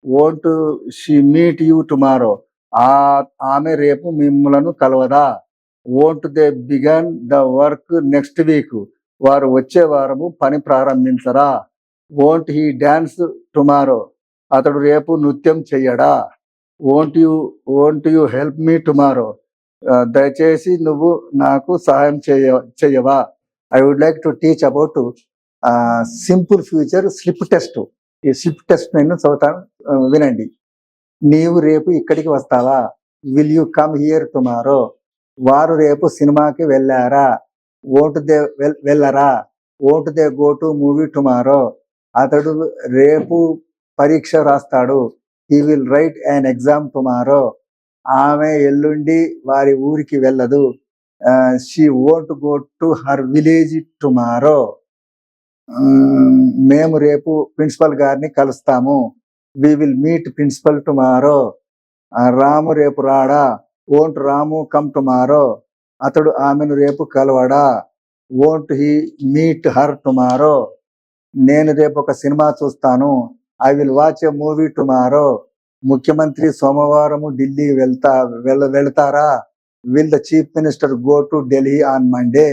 Won't she meet you tomorrow, ఆమె రేపు మిమ్మలను కలవదా. Won't they begin the work next week, వారు వచ్చే వారము పని ప్రారంభించరా. వోంట్ హీ డాన్స్ టుమారో, అతడు రేపు నృత్యం చెయ్యడా. Won't you help me tomorrow, దయచేసి నువ్వు నాకు సహాయం చేయవా. I would like to teach about simple future slip test. ఈ స్లిప్ టెస్ట్ నేను చదువుతాను, వినండి. నీవు రేపు ఇక్కడికి వస్తావా. Will you come here tomorrow, వారు రేపు సినిమాకి వెళ్ళారా. వెళ్ళరా. Won't they go to movie tomorrow, అతడు రేపు పరీక్ష రాస్తాడు. He will write an exam tomorrow, ఆమె ఎల్లుండి వారి ఊరికి వెళ్ళదు. She won't go to her village tomorrow, మేము రేపు ప్రిన్సిపల్ గారిని కలుస్తాము. We will meet principal tomorrow, Ramu రేపు రాడా. వోంట్ రాము కమ్ టుమారో, అతడు ఆమెను రేపు కలవడా. Won't he meet her tomorrow, నేను రేపు ఒక సినిమా చూస్తాను. I will watch a movie tomorrow, ముఖ్యమంత్రి సోమవారము ఢిల్లీ వెళ్తారా. Will the chief minister go to Delhi on Monday?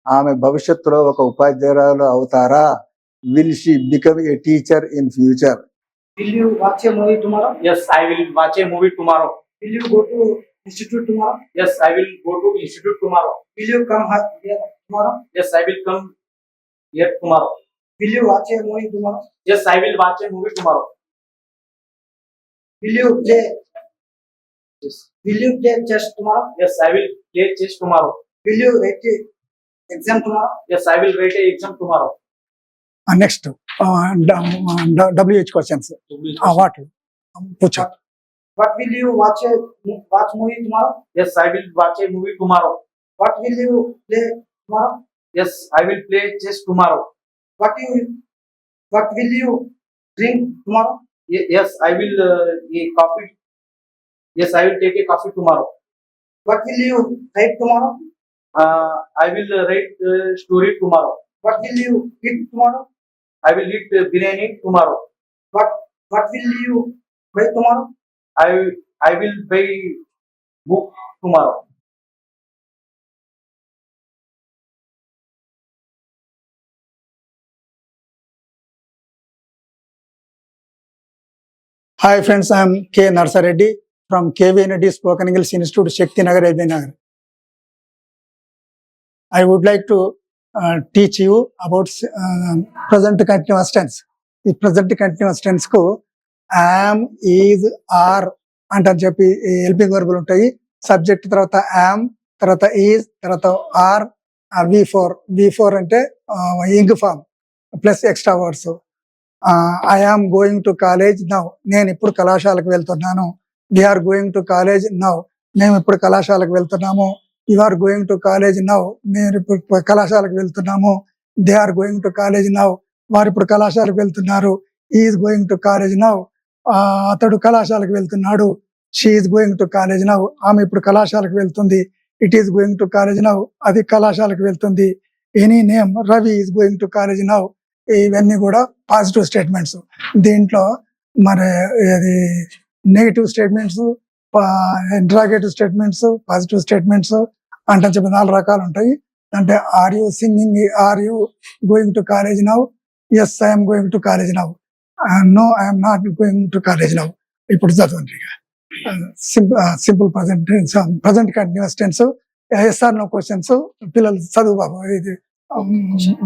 ఆమె భవిష్యత్తులో ఒక ఉపాధ్యాయురాలు అవుతారా? Will she become a teacher in future? Will you watch a movie tomorrow? Yes, I will watch a movie tomorrow. Will you go to institute tomorrow? Yes, I will go to institute tomorrow. Will you come here tomorrow? Yes, I will come here tomorrow. Will you watch a movie tomorrow? Yes, I will watch a movie tomorrow. Will you play? Yes, Will you play chess tomorrow? yes, I will play chess tomorrow. Will you write a exam tomorrow? Yes, I will write a exam tomorrow. Next WH questions what పూచా What will you watch movie tomorrow? Yes, I will watch a movie tomorrow. What will you play tomorrow? Yes, I will play chess tomorrow. What will you drink tomorrow? Yes, I will a coffee. Yes, I will take a coffee tomorrow. What will you write tomorrow? I will write story tomorrow. What will you eat tomorrow? I will eat biryani tomorrow. What will you buy tomorrow? I will buy book tomorrow. Hi friends, I'm K Narsa Reddy from KVND spoken English institute, Shakti Nagar, LB Nagar. I would like to teach you about present continuous tense. ఈ present continuous tense కు am, is, are అంటని చెప్పి helping వర్బులు ఉంటాయి. Subject తర్వాత am, తర్వాత is, తర్వాత are, V4 అంటే ing form plus extra words. I am going to college now, నేను ఇప్పుడు కళాశాలకు వెళ్తున్నాను. We are going to college now, మేము ఇప్పుడు కళాశాలకు వెళ్తున్నాము. You are going to college now, మీరు ఇప్పుడు కళాశాలకు వెళ్తున్నాము. They are going to college now, వారు ఇప్పుడు కళాశాలకు వెళ్తున్నారు. Is going to college now, అతడు కళాశాలకు వెళ్తున్నాడు. She is going to college now, ఆమె ఇప్పుడు కళాశాలకు వెళ్తుంది. It is going to college now, అది కళాశాలకు వెళ్తుంది. Any name, Ravi is going to college now, ఇవన్నీ కూడా పాజిటివ్ స్టేట్మెంట్స్. దీంట్లో మరి ఇది negative statements, interrogative statements, positive statements అంటే చెప్పి 4 రకాలు ఉంటాయి. అంటే are you singing, are you going to college now, yes I'm going to college now, no I'm not going to college now. ఇప్పుడు చదవండి. Simple present continuous tense, yes or no questions. పిల్లలు చదువు బాబు, ఇది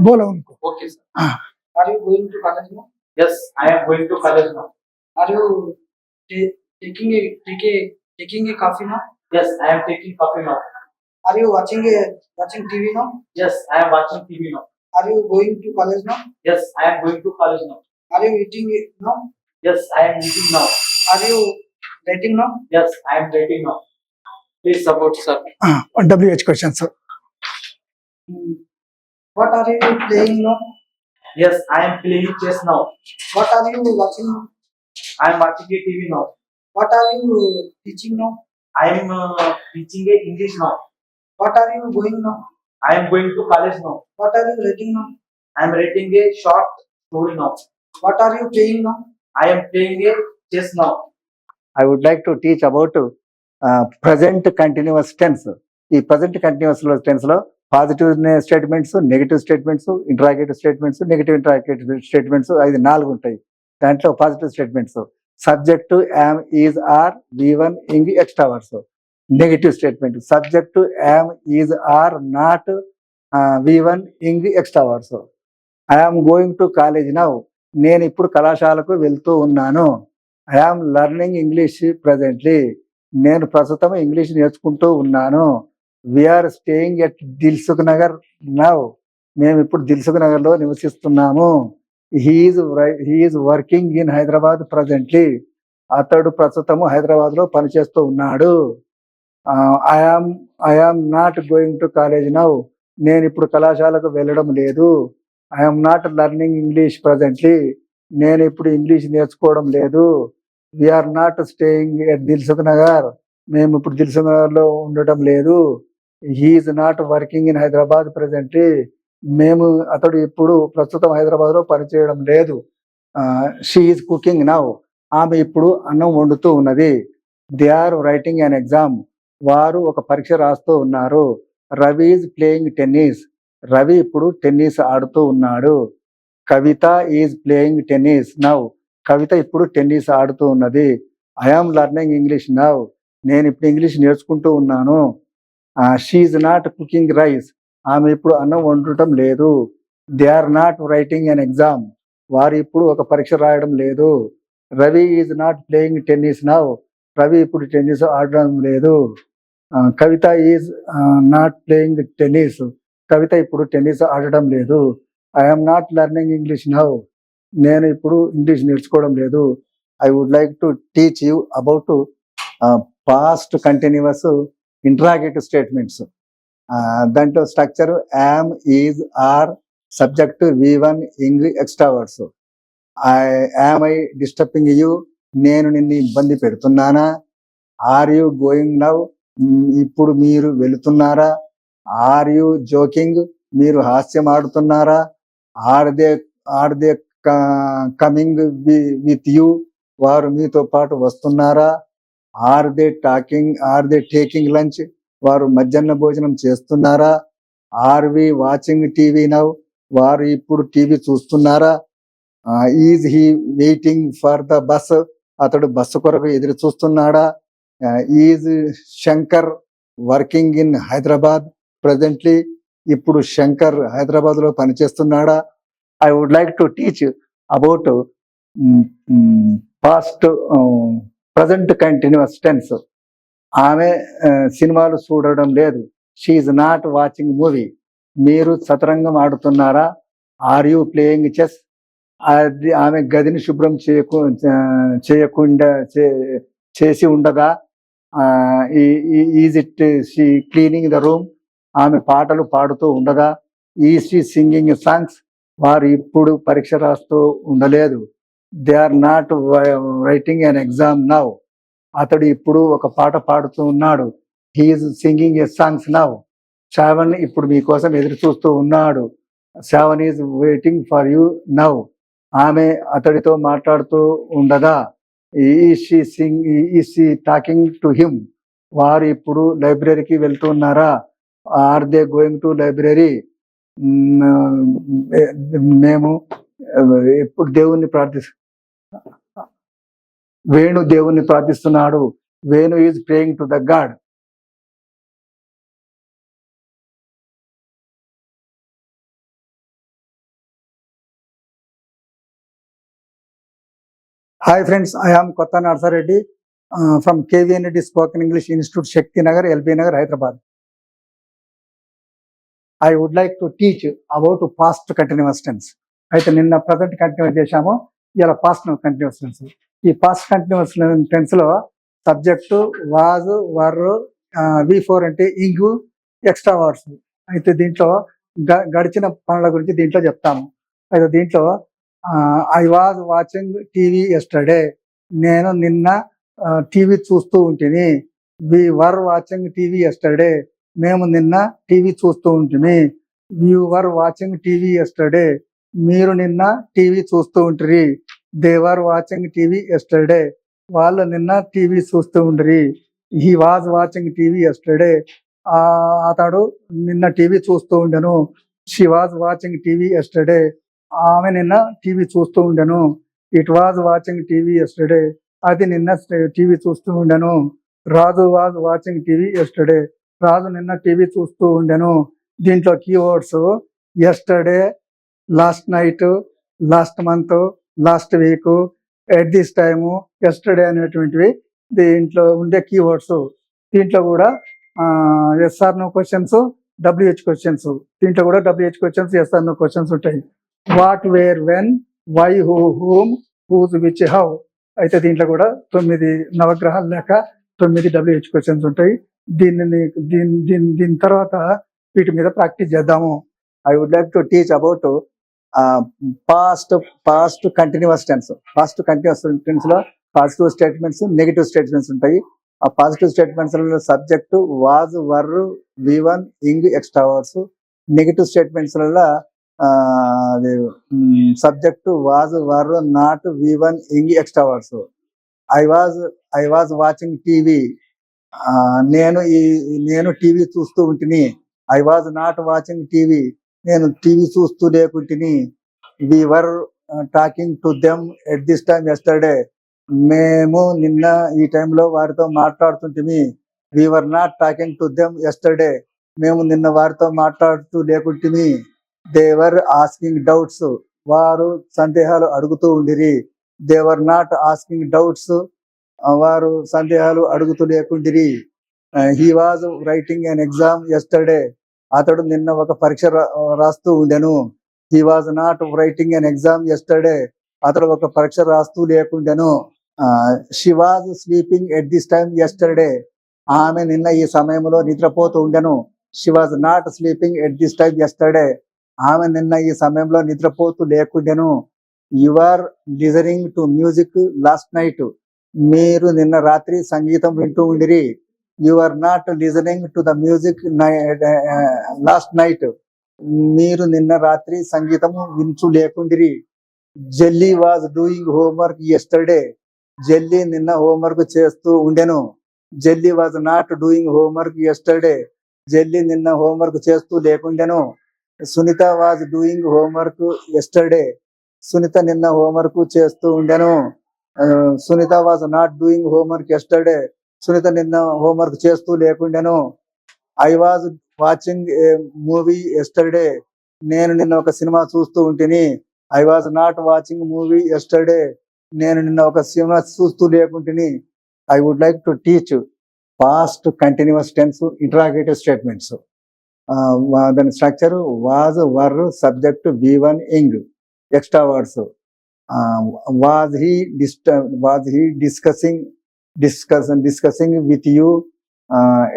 బోలో అనుకో. Okay, sir. Are you going to college now? Yes, I am going to college now. Are you taking a coffee now? Yes, I am taking coffee now. Are you watching TV now? Yes, I am watching TV now. Are you going to college now? Yes, I am going to college now. Are you eating it now? Yes, I am eating now. Are you writing now? Yes, I am writing now. Please support, sir. WH questions. What are you playing now? Yes, I am playing chess now. What are you watching now? I am watching a TV now. What are you teaching now? I am teaching a English now. What are you going now? I am going to college now. What are you writing now? I am writing a short story now. What are you playing now? I am playing a chess now. I would like to teach about present continuous tense. ఈ present continuous tense లో positive statements, negative statements, interrogative statements, negative interrogative statements, 5 ఉంటాయి. దాంట్లో positive statements subject am, is, are, V1 ing extra words. Negative statement subject am, is, are, not, V1 ing extra words. I am going to college now, నేను ఇప్పుడు కళాశాలకు వెళ్తూ ఉన్నాను. I am learning English presently, నేను ప్రస్తుతం English నేర్చుకుంటూ ఉన్నాను. We're staying at Dilsukh Nagar now, మేము ఇప్పుడు దిల్సుఖ్ నగర్ లో నివసిస్తున్నాము. He's working in Hyderabad presently, అతడు ప్రస్తుతము హైదరాబాద్ లో పనిచేస్తూ ఉన్నాడు. I'm not going to college now, నేను ఇప్పుడు కళాశాలకు వెళ్ళడం లేదు. I'm not learning English presently, నేను ఇప్పుడు ఇంగ్లీష్ నేర్చుకోవడం లేదు. We're not staying at Dilsukh Nagar, మేము ఇప్పుడు దిల్సుఖ్ నగర్ లో ఉండటం లేదు. He's not working in Hyderabad presently, అతడు ఇప్పుడు ప్రస్తుతం హైదరాబాద్ లో పనిచేయడం లేదు. షీ ఈజ్ కుకింగ్ నౌ, ఆమె ఇప్పుడు అన్నం వండుతూ ఉన్నది. They are writing an exam, వారు ఒక పరీక్ష రాస్తూ ఉన్నారు. Ravi is playing tennis. Ravi ఇప్పుడు టెన్నిస్ ఆడుతూ ఉన్నాడు. Kavitha is playing tennis now. Kavitha ఇప్పుడు టెన్నిస్ ఆడుతూ ఉన్నది. I am learning English now. నేను ఇప్పుడు ఇంగ్లీష్ నేర్చుకుంటూ ఉన్నాను. She is not cooking rice. ఆమె ఇప్పుడు అన్నం వండటం లేదు. They are not writing an exam. వారు ఇప్పుడు ఒక పరీక్ష రాయడం లేదు. Ravi is not playing tennis now. Ravi ఇప్పుడు టెన్నిస్ ఆడడం లేదు. Kavitha is not playing tennis. Kavitha ఇప్పుడు టెన్నిస్ ఆడడం లేదు. I'm not learning English now. నేను ఇప్పుడు ఇంగ్లీష్ నేర్చుకోవడం లేదు. I would like to teach you about past continuous interrogative statements. దాంట్లో structure am, is, are, subject V1 English extra words. Am I disturbing you. నేను నిన్ను ఇబ్బంది పెడుతున్నానా? Are you going now. ఇప్పుడు మీరు వెళుతున్నారా? Are you joking. మీరు హాస్యం ఆడుతున్నారా? Are they coming with you. వారు మీతో పాటు వస్తున్నారా? Are they taking lunch. వారు మధ్యాహ్న భోజనం చేస్తున్నారా? Are we watching TV now. వారు ఇప్పుడు టీవీ చూస్తున్నారా? Is he waiting for the bus. అతడు బస్సు కొరకు ఎదురు చూస్తున్నాడా? Is Shankar working in Hyderabad presently. ఇప్పుడు శంకర్ హైదరాబాద్ లో పనిచేస్తున్నాడా? I would like to teach about past present continuous tense. ఆమె సినిమాలు చూడడం లేదు. She's not watching movie. మీరు చదరంగం ఆడుతున్నారా? Are you playing chess. ఆమె గదిని శుభ్రం చేయకుండా చేసి ఉండదా? Is it she cleaning the room. ఆమె పాటలు పాడుతూ ఉండదా? Is she singing songs. వారు ఇప్పుడు పరీక్ష రాస్తూ ఉండలేదు. They are not writing an exam now. అతడు ఇప్పుడు ఒక పాట పాడుతూ ఉన్నాడు. He is singing a songs now. Shravan ఇప్పుడు మీకోసం ఎదురు చూస్తూ ఉన్నాడు. Shravan is waiting for you now. ఆమె అతడితో మాట్లాడుతూ ఉండదా? Is she talking to him. వారు ఇప్పుడు లైబ్రరీకి వెళ్తున్నారా? Are they going to library. మేము ఎప్పుడు వేణు దేవుణ్ణి ప్రార్థిస్తున్నాడు. Venu is praying to the god. Hi friends, I am Kotta Narsareddy from KVND Spoken English Institute, Shakti Nagar, LB Nagar, Hyderabad. I would like to teach about past continuous tense. అయితే నిన్న present continuous చేశాము, ఇలా past continuous tense. ఈ past continuous tense లో subject was, were, V4 అంటే ఇంగు, extra words. అయితే దీంట్లో గడిచిన పనుల గురించి దీంట్లో చెప్తాము. అయితే దీంట్లో I was watching TV yesterday. నేను నిన్న టీవీ చూస్తూ ఉంటిని. We were watching TV yesterday. మేము నిన్న టీవీ చూస్తూ ఉంటిమి. You were watching TV yesterday. మీరు నిన్న టీవీ చూస్తూ ఉంటిరి. They were watching TV yesterday. వాళ్ళు నిన్న టీవీ చూస్తూ ఉంటిరి. He was watching TV yesterday. అతడు నిన్న టీవీ చూస్తూ ఉండెను. She was watching TV yesterday. ఆమె నిన్న టీవీ చూస్తూ ఉండెను. It was watching TV yesterday. అది నిన్న టీవీ చూస్తూ ఉండెను. Raju was watching TV yesterday. Raju నిన్న టీవీ చూస్తూ ఉండెను. దీంట్లో keywords yesterday, last night, last month, last week, at this time, yesterday అనేటువంటివి దీంట్లో ఉండే కీవర్డ్స్. దీంట్లో కూడా yes or no questions, WH questions. దీంట్లో కూడా WH questions, yes or no questions ఉంటాయి. What, where, when, why, who, whom, whose, which, how. అయితే దీంట్లో కూడా 9 నవగ్రహాలు లేక 9 WH క్వశ్చన్స్ ఉంటాయి. దీని తర్వాత వీటి మీద ప్రాక్టీస్ చేద్దాము. I would like to teach about past continuous tense. Past continuous tense లో పాజిటివ్ స్టేట్మెంట్స్, నెగిటివ్ స్టేట్మెంట్స్ ఉంటాయి. ఆ పాజిటివ్ స్టేట్మెంట్స్ లో subject was, were, V1 ing, extra words. Negative statements లలో subject was, were, not, V1 ing, extra words. I was watching TV. నేను TV చూస్తూ ఉంటిని. I was not watching TV. నేను TV చూస్తూ లేకుంటిని. We were talking to them at this time yesterday. మేము నిన్న ఈ టైంలో వారితో మాట్లాడుతుంటిమి. We were not talking to them yesterday. మేము నిన్న వారితో మాట్లాడుతూ లేకుంటిమి. They were asking doubts. వారు సందేహాలు అడుగుతూ ఉండిరి. They were not asking doubts. వారు సందేహాలు అడుగుతూ లేకుండిరి. He was writing an exam yesterday. అతడు నిన్న ఒక పరీక్ష రాస్తూ ఉండెను. He was not writing an exam yesterday. అతడు ఒక పరీక్ష రాస్తూ లేకుండెను. She was sleeping at this time yesterday. ఆమె నిన్న ఈ సమయంలో నిద్రపోతూ ఉండెను. She was not sleeping at this time yesterday. ఆమె నిన్న ఈ సమయంలో నిద్రపోతూ లేకుండెను. You are listening to music last night. మీరు నిన్న రాత్రి సంగీతం వింటూ ఉండిరి. You are not listening to the music last night. మీరు నిన్న రాత్రి సంగీతము వించు లేకుండిరి. Jelly was doing homework yesterday. Jelly నిన్న హోంవర్క్ చేస్తూ ఉండెను. Jelly was not doing homework yesterday. Jelly నిన్న హోంవర్క్ చేస్తూ లేకుండెను. Sunitha was doing homework yesterday. Sunitha నిన్న హోంవర్క్ చేస్తూ ఉండెను. Sunitha was not doing homework yesterday. Sunitha నిన్న హోంవర్క్ చేస్తూ లేకుండెను. I was watching a movie yesterday. నేను నిన్న ఒక సినిమా చూస్తూ ఉంటిని. I was not watching movie yesterday. నేను నిన్న ఒక సినిమా చూస్తూ లేకుంటిని. I would like to teach past continuous tense interrogative statements. దాని structure was, were, subject, V1 ing, extra words. Was he discussing with you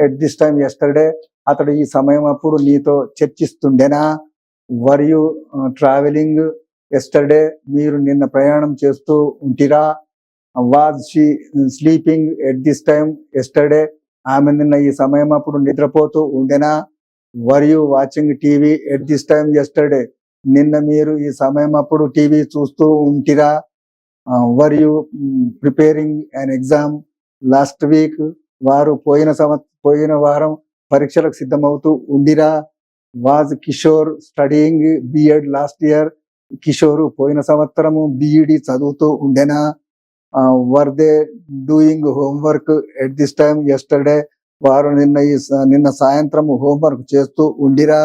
at this time yesterday. అతడు ఈ సమయం అప్పుడు నీతో చర్చిస్తుండేనా. Were you travelling yesterday. మీరు నిన్న ప్రయాణం చేస్తూ ఉంటిరా. Was she sleeping at this time yesterday. ఆమె నిన్న ఈ సమయం అప్పుడు నిద్రపోతూ ఉండేనా. Were you watching TV at this time yesterday. నిన్న మీరు ఈ సమయం అప్పుడు టీవీ చూస్తూ ఉంటిరా. Were you preparing an exam last week. వారు పోయిన వారం పరీక్షలకు సిద్ధమవుతూ ఉండిరా. Was Kishore studying B Ed last year. Kishore పోయిన సంవత్సరము బిఈడి చదువుతూ ఉండెనా. Were they doing homework at this time yesterday. వారు నిన్న సాయంత్రం హోంవర్క్ చేస్తూ ఉండిరా.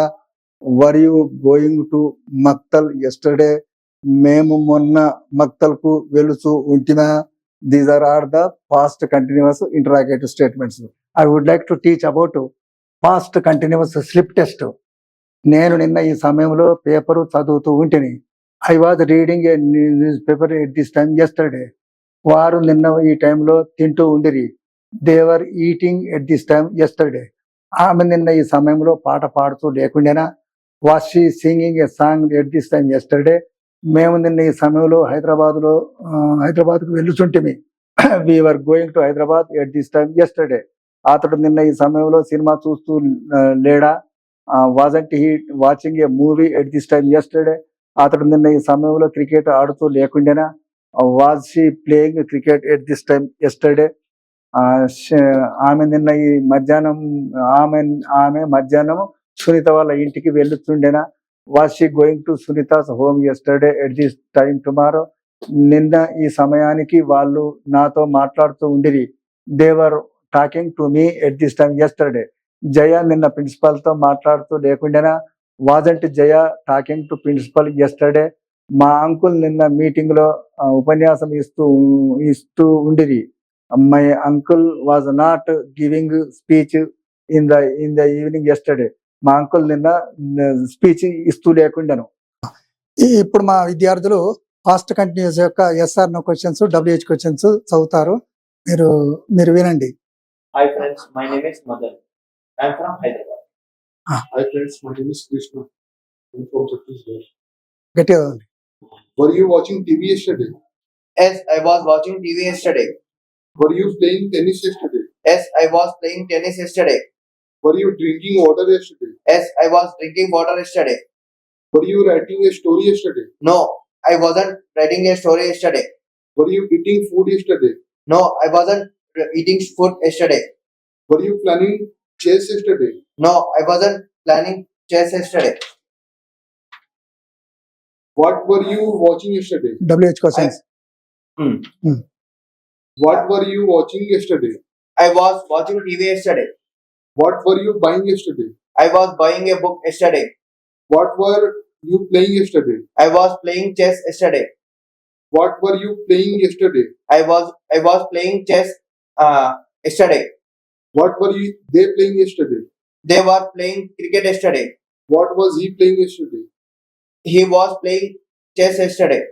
Were you going to Maktal yesterday. మేము మొన్న మక్తల్ కు వెళుతూ ఉంటిమా. These are the past continuous interrogative statements. I would like to teach about past continuous slip test. నేను నిన్న ఈ సమయంలో పేపరు చదువుతూ ఉంటిని. I was reading a news paper at this time yesterday. వారు నిన్న ఈ టైంలో తింటూ ఉండిరి. They were eating at this time yesterday. ఆమె నిన్న ఈ సమయంలో పాట పాడుతూ లేకుండేనా. Was she singing a song at this time yesterday. మేము నిన్న ఈ సమయంలో హైదరాబాద్కు వెళ్ళుచుంటిమి. We were going to Hyderabad at this time yesterday. అతడు నిన్న ఈ సమయంలో సినిమా చూస్తూ లేడా. Wasn't he watching a movie at this time yesterday. అతడు నిన్న ఈ సమయంలో క్రికెట్ ఆడుతూ లేకుండేనా. Was she playing cricket at this time yesterday. ఆమె నిన్న ఈ మధ్యాహ్నం సునీత వాళ్ళ ఇంటికి వెళ్ళుతుండేనా. Was she going to Sunitha's home yesterday at this time tomorrow. నిన్న ఈ సమయానికి వాళ్ళు నాతో మాట్లాడుతూ ఉండిరి. They were talking to me at this time yesterday. Jaya నిన్న ప్రిన్సిపల్ తో మాట్లాడుతూ లేకుండేనా. Wasn't Jaya talking to principal yesterday. మా అంకుల్ నిన్న మీటింగ్ లో ఉపన్యాసం ఇస్తూ ఉండిరి. My uncle was not giving speech in the evening yesterday. మా అంకుల్ నిన్న స్పీచ్ ఇస్తూ లేకుండాను. ఇప్పుడు మా విద్యార్థులు పాస్ట్ కంటిన్యూస్ యొక్క yes or no questions, WH questions చదువుతారు. మీరు వినండి. Hi friends, my name is Madan. I am from Hyderabad. Hi friends, my name is Krishna. I'm from Chhattisgarh. గట్టిగా చదవండి. Were you watching TV yesterday? Yes, I was watching TV yesterday. Were you playing tennis yesterday? Yes, I was playing tennis yesterday. Were you drinking water yesterday? Yes, I was drinking water yesterday. Were you writing a story yesterday? No, I wasn't writing a story yesterday. Were you eating food yesterday? No, I wasn't eating food yesterday. Were you planning chess yesterday? No, I wasn't planning chess yesterday. What were you watching yesterday? WH questions. What were you watching yesterday? I was watching TV yesterday. What were you buying yesterday? I was buying a book yesterday. What were you playing yesterday? I was playing chess yesterday. What were you playing yesterday? I was playing chess yesterday. What were they playing yesterday? They were playing cricket yesterday. What was he playing yesterday? He was playing chess yesterday.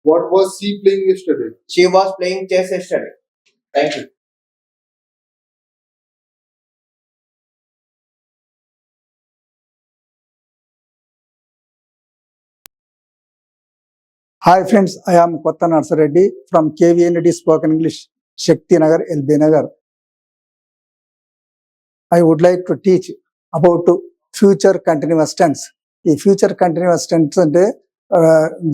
What was she playing yesterday? She was playing chess yesterday. Thank you. Hi friends, I am Kotta Narsareddy from KVND Spoken English, Shakti Nagar, LB Nagar. I would like to teach about future continuous tense. ఈ future continuous tense అంటే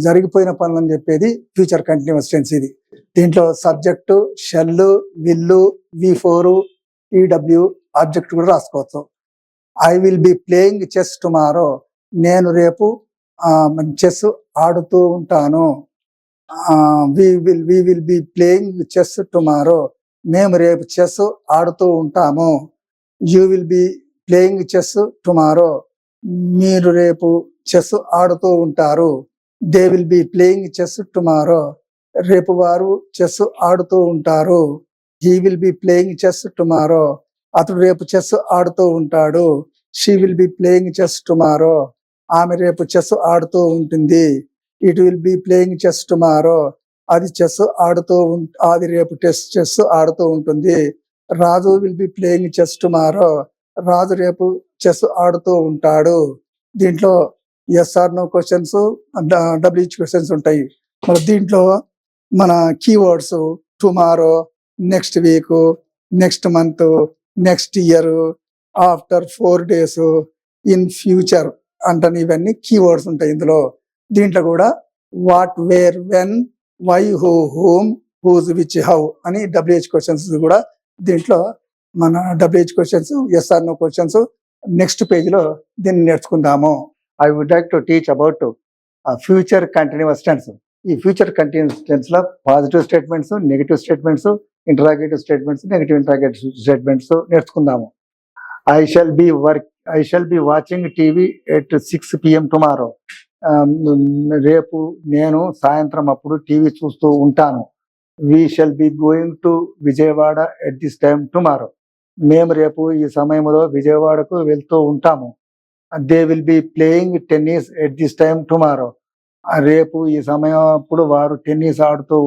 జరిగిపోయిన పనులని చెప్పేది future continuous tense. ఇది దీంట్లో subject, shall, will, V4, EW, object కూడా రాసుకోవచ్చు. I will be playing chess tomorrow. నేను రేపు చెస్ ఆడుతూ ఉంటాను. We will be playing chess tomorrow. మేము రేపు చెస్ ఆడుతూ ఉంటాము. You will be playing chess tomorrow. మీరు రేపు చెస్ ఆడుతూ ఉంటారు. They will be playing chess tomorrow. రేపు వారు చెస్ ఆడుతూ ఉంటారు. He will be playing chess tomorrow. అతడు రేపు చెస్ ఆడుతూ ఉంటాడు. She will be playing chess tomorrow. ఆమె రేపు చెస్ ఆడుతూ ఉంటుంది. It will be playing chess tomorrow. అది అది రేపు చెస్ ఆడుతూ ఉంటుంది. Raju will be playing chess tomorrow. Raju రేపు చెస్ ఆడుతూ ఉంటాడు. దీంట్లో yes or no questions, WH questions ఉంటాయి. మరి దీంట్లో మన keywords tomorrow, next week, next month, next year, after 4 days, in future అంటే ఇవన్నీ కీవర్డ్స్ ఉంటాయి ఇందులో. దీంట్లో కూడా what, where, when, why, who, whom, whose, which, how అని WH క్వశ్చన్స్ కూడా దీంట్లో మన WH questions, yes or no questions next పేజ్లో దీన్ని నేర్చుకుందాము. I would like to teach about future continuous tense. ఈ ఫ్యూచర్ కంటిన్యూస్ టెన్స్ లో positive statements, negative statements, interrogative statements, negative interrogative statements నేర్చుకుందాము. I shall be watching TV at 6 PM tomorrow. రేపు నేను సాయంత్రం అప్పుడు టీవీ చూస్తూ ఉంటాను. We shall be going to Vijayawada at this time tomorrow. మేము రేపు ఈ సమయంలో విజయవాడకు వెళ్తూ ఉంటాము. They will be playing tennis at this time tomorrow. రేపు ఈ సమయం అప్పుడు వారు టెన్నిస్ ఆడుతూ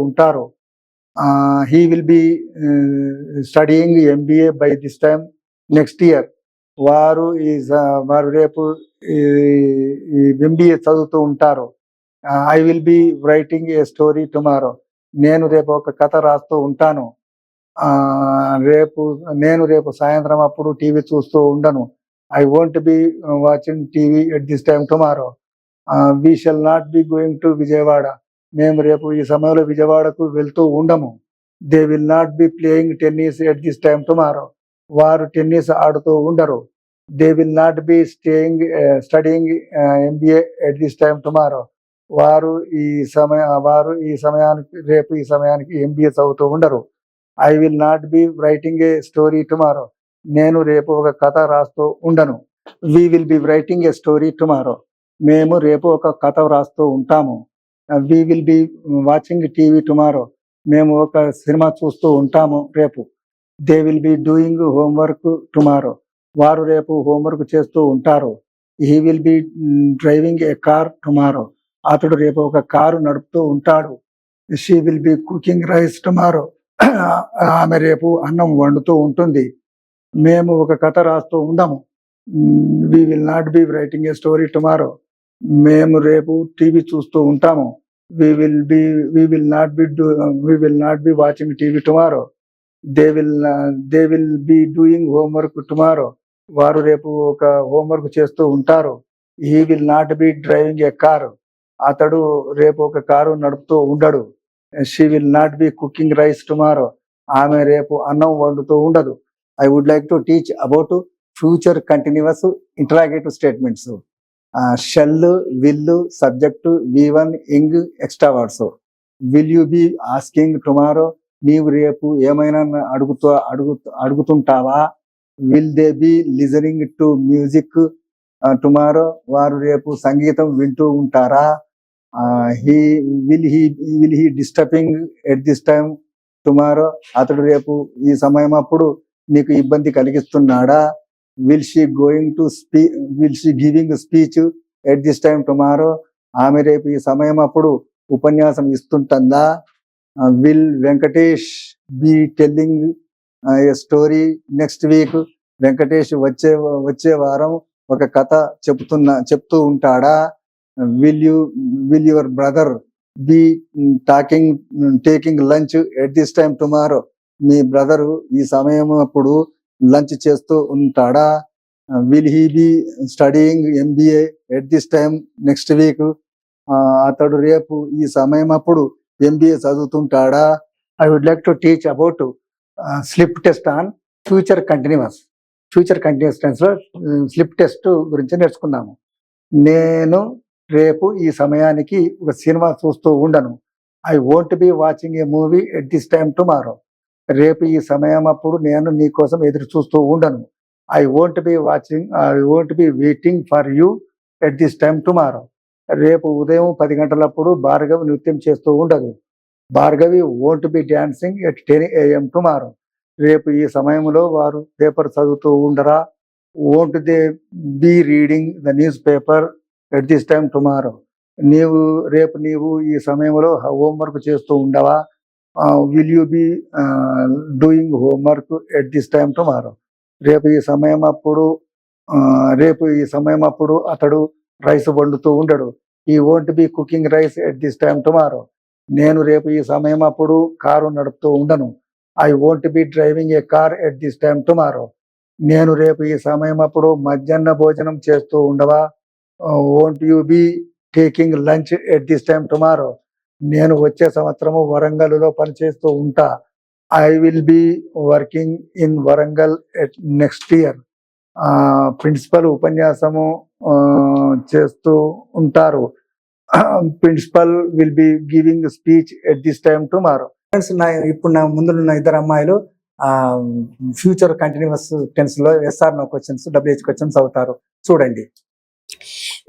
ఉంటారు. He will be studying MBA by this time next year. వారు రేపు MBA చదువుతూ ఉంటారు. I will be writing A story tomorrow. నేను రేపు ఒక కథ రాస్తూ ఉంటాను. నేను రేపు సాయంత్రం అప్పుడు టీవీ చూస్తూ ఉండను. I won't B watching TV at this time tomorrow. We shall not be going to Vijayawada. మేము రేపు ఈ సమయంలో విజయవాడకు వెళ్తూ ఉండము. They will not be playing tennis at this time tomorrow. వారు టెన్నిస్ ఆడుతూ ఉండరు. They will not be studying MBA at this time tomorrow. వారు ఈ సమయానికి రేపు ఈ సమయానికి MBA చదువుతూ ఉండరు. I will not be writing A story tomorrow. నేను రేపు ఒక కథ రాస్తూ ఉండను. We will be writing A story tomorrow. మేము రేపు ఒక కథ రాస్తూ ఉంటాము. We will be watching TV tomorrow. మేము ఒక సినిమా చూస్తూ ఉంటాము రేపు. They will be doing homework tomorrow. వారు రేపు హోంవర్క్ చేస్తూ ఉంటారు. He will be driving a car tomorrow. అతడు రేపు ఒక కారు నడుపుతూ ఉంటాడు. She will B cooking rice tomorrow. ఆమె రేపు అన్నం వండుతూ ఉంటుంది. మేము ఒక కథ రాస్తూ ఉందాము. We will not be writing A story tomorrow. మేము రేపు టీవీ చూస్తూ ఉంటాము. We will not be watching TV tomorrow. They will be doing homework tomorrow. వారు రేపు ఒక హోంవర్క్ చేస్తూ ఉంటారు. He will not be driving a car. అతడు రేపు ఒక కారు నడుపుతూ ఉండడు. She will not be cooking rice tomorrow. ఆమె రేపు అన్నం వండుతూ ఉండదు. I would like to teach about future continuous interrogative statements. Shall, will, subject, V1, ing, extra words. Will you be asking tomorrow? నీవు రేపు ఏమైనా అడుగుతుంటావా? Will they be listening to music tomorrow? వారు రేపు సంగీతం వింటూ ఉంటారా? He will he disturbing at this time tomorrow? అతడు రేపు ఈ సమయం అప్పుడు నీకు ఇబ్బంది కలిగిస్తున్నాడా? Will she giving speech at this time tomorrow? ఆమె రేపు ఈ సమయం అప్పుడు ఉపన్యాసం ఇస్తుంటుందా? Will Venkatesh be telling a story next week? Venkatesh వచ్చే వారం ఒక కథ చెప్తూ ఉంటాడా? Will your brother be taking lunch at this time tomorrow? మీ బ్రదరు ఈ సమయం అప్పుడు లంచ్ చేస్తూ ఉంటాడా? Will he be studying MBA at this time next week? అతడు రేపు ఈ సమయం అప్పుడు MBA చదువుతుంటాడా? I would like to teach about slip test on future continuous tense లో స్లిప్ టెస్ట్ గురించి నేర్చుకుందాము. నేను రేపు ఈ సమయానికి ఒక సినిమా చూస్తూ ఉండను. I won't be watching a movie at this time tomorrow? రేపు ఈ సమయం అప్పుడు నేను నీ కోసం ఎదురు చూస్తూ ఉండను. I won't be waiting for you at this time tomorrow? రేపు ఉదయం 10 గంటలప్పుడు భార్గవి నృత్యం చేస్తూ ఉండదు. Bhargavi won't be dancing at 10 AM tomorrow? రేపు ఈ సమయంలో వారు పేపర్ చదువుతూ ఉండరా? Won't they be reading the news paper at this time tomorrow? రేపు నీవు ఈ సమయంలో హోంవర్క్ చేస్తూ ఉండవా? Will you be doing homework at this time tomorrow? రేపు ఈ సమయం అప్పుడు అతడు రైస్ వండుతూ ఉండడు. He won't be cooking rice at this time tomorrow? నేను రేపు ఈ సమయం అప్పుడు కారు నడుపుతూ ఉండను. I won't be driving a car at this time tomorrow? నేను రేపు ఈ సమయం అప్పుడు మధ్యాహ్న భోజనం చేస్తూ ఉండవా? Won't you be taking lunch at this time tomorrow? నేను వచ్చే సంవత్సరము వరంగల్లో పనిచేస్తూ ఉంటా. I will be working in Warangal at next year. Principal ఉపన్యాసము చేస్తూ ఉంటారు. Principal will be giving speech at this time tomorrow. ఇప్పుడు నా ముందున్న ఇద్దరు అమ్మాయిలు ఫ్యూచర్ కంటిన్యూస్ టెన్స్ లో SR no questions, WH questions అవుతారు. చూడండి.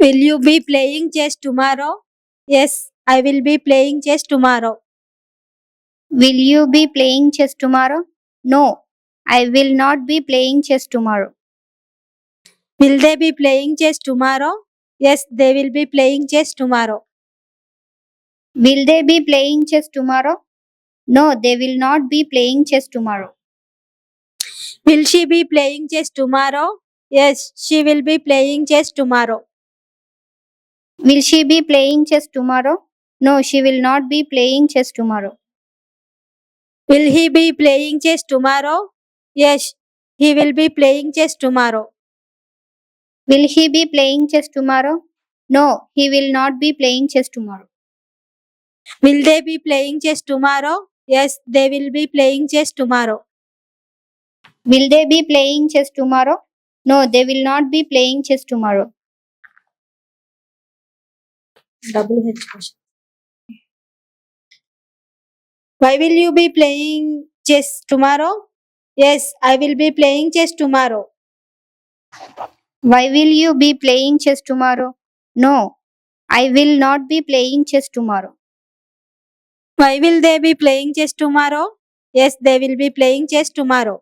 Will you be playing chess tomorrow? Yes, I will be playing chess tomorrow. Will you be playing chess tomorrow? No, I will not be playing chess tomorrow. Will they be playing chess tomorrow? Yes, they will be playing chess tomorrow. Will they be playing chess tomorrow? No, they will not be playing chess tomorrow. Will she be playing chess tomorrow? Yes, she will be playing chess tomorrow. Will she be playing chess tomorrow? No, she will not be playing chess tomorrow. Will he be playing chess tomorrow? Yes, he will be playing chess tomorrow. Will he be playing chess tomorrow? No, he will not be playing chess tomorrow. Will they be playing chess tomorrow? Yes, they will be playing chess tomorrow. Will they be playing chess tomorrow? No, they will not be playing chess tomorrow. WH question. Why will you be playing chess tomorrow? Yes, I will be playing chess tomorrow. Why will you be playing chess tomorrow? No, I will not be playing chess tomorrow. Why will they be playing chess tomorrow? Yes, they will be playing chess tomorrow.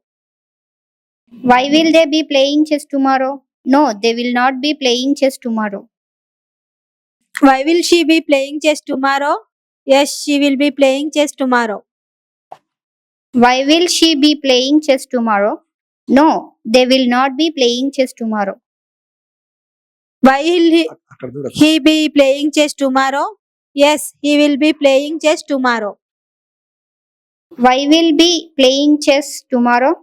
Why will they be playing chess tomorrow? No, they will not be playing chess tomorrow. Why will she be playing chess tomorrow? Yes, she will be playing chess tomorrow. Why will she be playing chess tomorrow? No, they will not be playing chess tomorrow. Why will he be playing chess tomorrow? Yes, he will be playing chess tomorrow. Why will be playing chess tomorrow?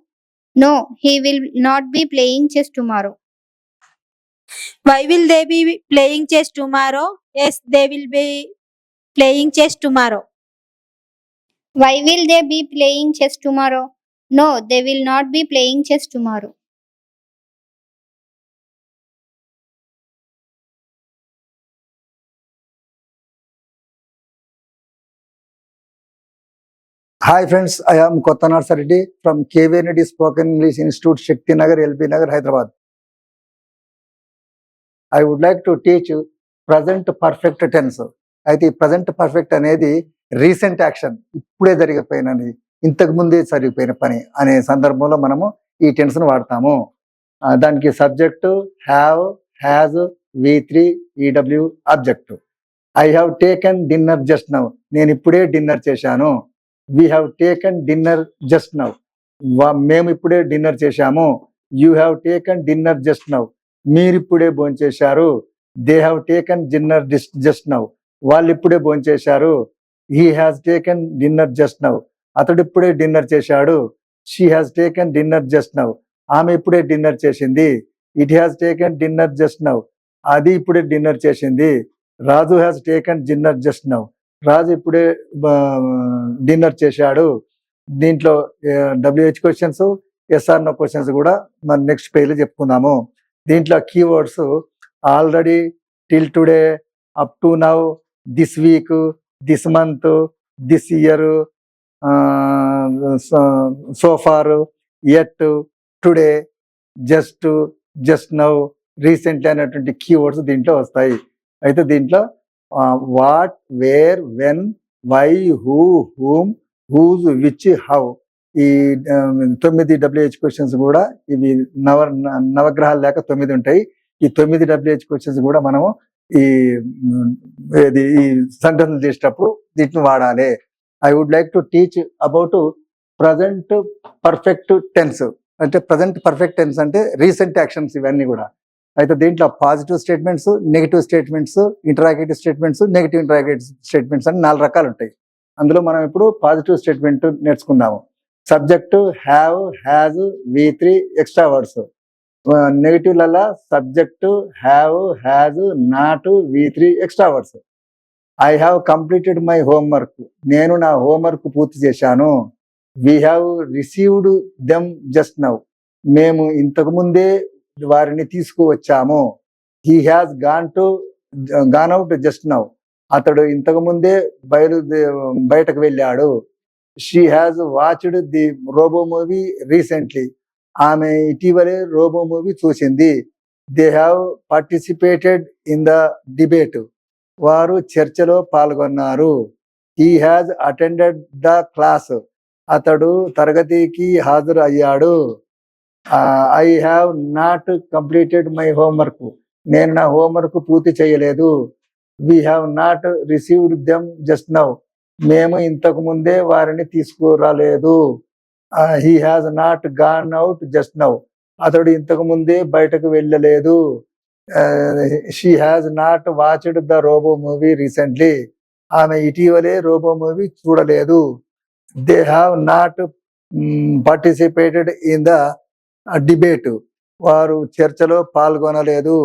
No, he will not be playing chess tomorrow. Why will they be playing chess tomorrow? Yes, they will be playing chess tomorrow. Why will they be playing chess tomorrow? No, they will not be playing chess tomorrow. Hi friends, I am Kottanar Sareddy from KVND Spoken English Institute, Shakti Nagar, LB Nagar, Hyderabad. I would like to teach you present perfect tense. అయితే ఈ present perfect అనేది recent action, ఇప్పుడే జరిగిపోయినది, ఇంతకు ముందే జరిగిపోయిన పని అనే సందర్భంలో మనము ఈ టెన్స్ ను వాడతాము. దానికి subject have, has, V3, EW object. I have taken dinner just now, నేను ఇప్పుడే డిన్నర్ చేశాను. We have taken dinner just now, మేము ఇప్పుడే డిన్నర్ చేశాము. You have taken dinner just now, మీరిప్పుడే భోంచేశారు. They have taken dinner just now, వాళ్ళు ఇప్పుడే భోంచేశారు. He has taken dinner just now, అతడు ఇప్పుడే డిన్నర్ చేశాడు. She has taken dinner just now, ఆమె ఇప్పుడే డిన్నర్ చేసింది. It has taken dinner just now, అది ఇప్పుడే డిన్నర్ చేసింది. Raju has taken dinner just now, Raju ఇప్పుడే డిన్నర్ చేశాడు. దీంట్లో WH questions, SR no questions కూడా మనం నెక్స్ట్ పేజ్లో చెప్పుకుందాము. దీంట్లో keywords already, till today, up to now, this week, this month, this year, so far, yet, today, just, just now, recently అనేటువంటి keywords దీంట్లో వస్తాయి. అయితే దీంట్లో what, where, when, why, who, whom, whose, which, how, ఈ 9 WH questions కూడా ఇవి నవగ్రహాలు లేక 9 ఉంటాయి. ఈ 9 WH క్వశ్చన్స్ కూడా మనము ఈ సెంటెన్స్ చేసేటప్పుడు వీటిని వాడాలి. I would like to teach about present perfect tense. అంటే ప్రజెంట్ పర్ఫెక్ట్ టెన్స్ అంటే రీసెంట్ యాక్షన్స్ ఇవన్నీ కూడా. అయితే దీంట్లో positive statements, negative statements, interrogative statements, negative interrogative statements అని 4 రకాలు ఉంటాయి. అందులో మనం ఇప్పుడు పాజిటివ్ స్టేట్మెంట్ నేర్చుకుందాము. Subject have, has, V3 extra words. నెగిటివ్లలో subject have, has, not, V3 extra words. I have completed my homework, నేను నా హోంవర్క్ పూర్తి చేశాను. We have received them just now, మేము ఇంతకు ముందే వారిని తీసుకువచ్చాము. He has gone out just now, అతడు ఇంతకు ముందే బయటకు వెళ్ళాడు. She has watched the Robo movie recently, ఆమె ఇటీవలే రోబో మూవీ చూసింది. They have participated in the debate, వారు చర్చలో పాల్గొన్నారు. He has attended the class, అతడు తరగతికి హాజరు అయ్యాడు. I have not completed my homework, నేను నా హోంవర్క్ పూర్తి చేయలేదు. We have not received them just now, మేము ఇంతకు ముందే వారిని తీసుకురాలేదు. He has not gone out just now, అతడు ఇంతకు ముందే బయటకు వెళ్ళలేదు. She has not watched the Robo movie recently, ఆమె ఇటీవలే రోబో మూవీ చూడలేదు. They have not participated in the debate, వారు చర్చలో పాల్గొనలేదు.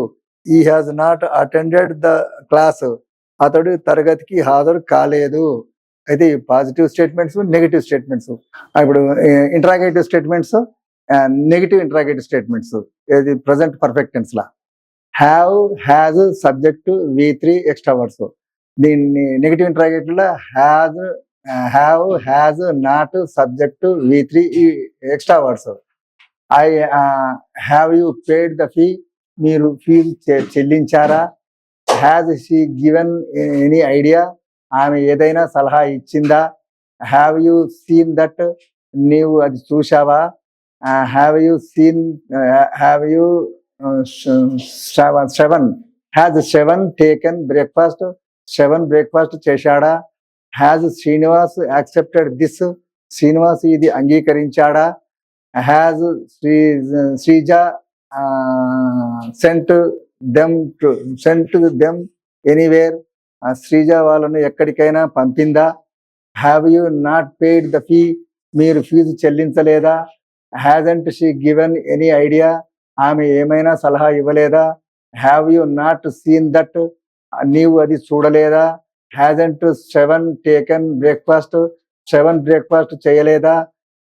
He has not attended the class, అతడు తరగతికి హాజరు కాలేదు. అయితే పాజిటివ్ స్టేట్మెంట్స్, నెగిటివ్ స్టేట్మెంట్స్. ఇప్పుడు interrogative statements, negative interrogative statements ఏది ప్రజెంట్ పర్ఫెక్ట్ టెన్స్ లా. Have, has, subject, V3 extra words. దీన్ని నెగిటివ్ ఇంటరాగేటివ్ లో have, has, not, subject, V3 extra words. I have you paid the fee, మీరు fee చెల్లించారా. Has she given any idea, ఆమె ఏదైనా సలహా ఇచ్చిందా. హ్యావ్ యూ సీన్ దట్, నీవు అది చూశావా. Have you seen, have you Shravan, has Shravan taken breakfast, Shravan breakfast చేశాడా. Has Srinivas accepted this, Srinivas ఇది అంగీకరించాడా. Has Sreeja sent them anywhere, Sreeja వాళ్ళను ఎక్కడికైనా పంపిందా. Have you not paid the fee, మీరు ఫీజు చెల్లించలేదా. Hasn't she given any idea, ఆమె ఏమైనా సలహా ఇవ్వలేదా. Have you not seen that, నీవు అది చూడలేదా. Hasn't Shravan taken breakfast, Shravan breakfast చేయలేదా.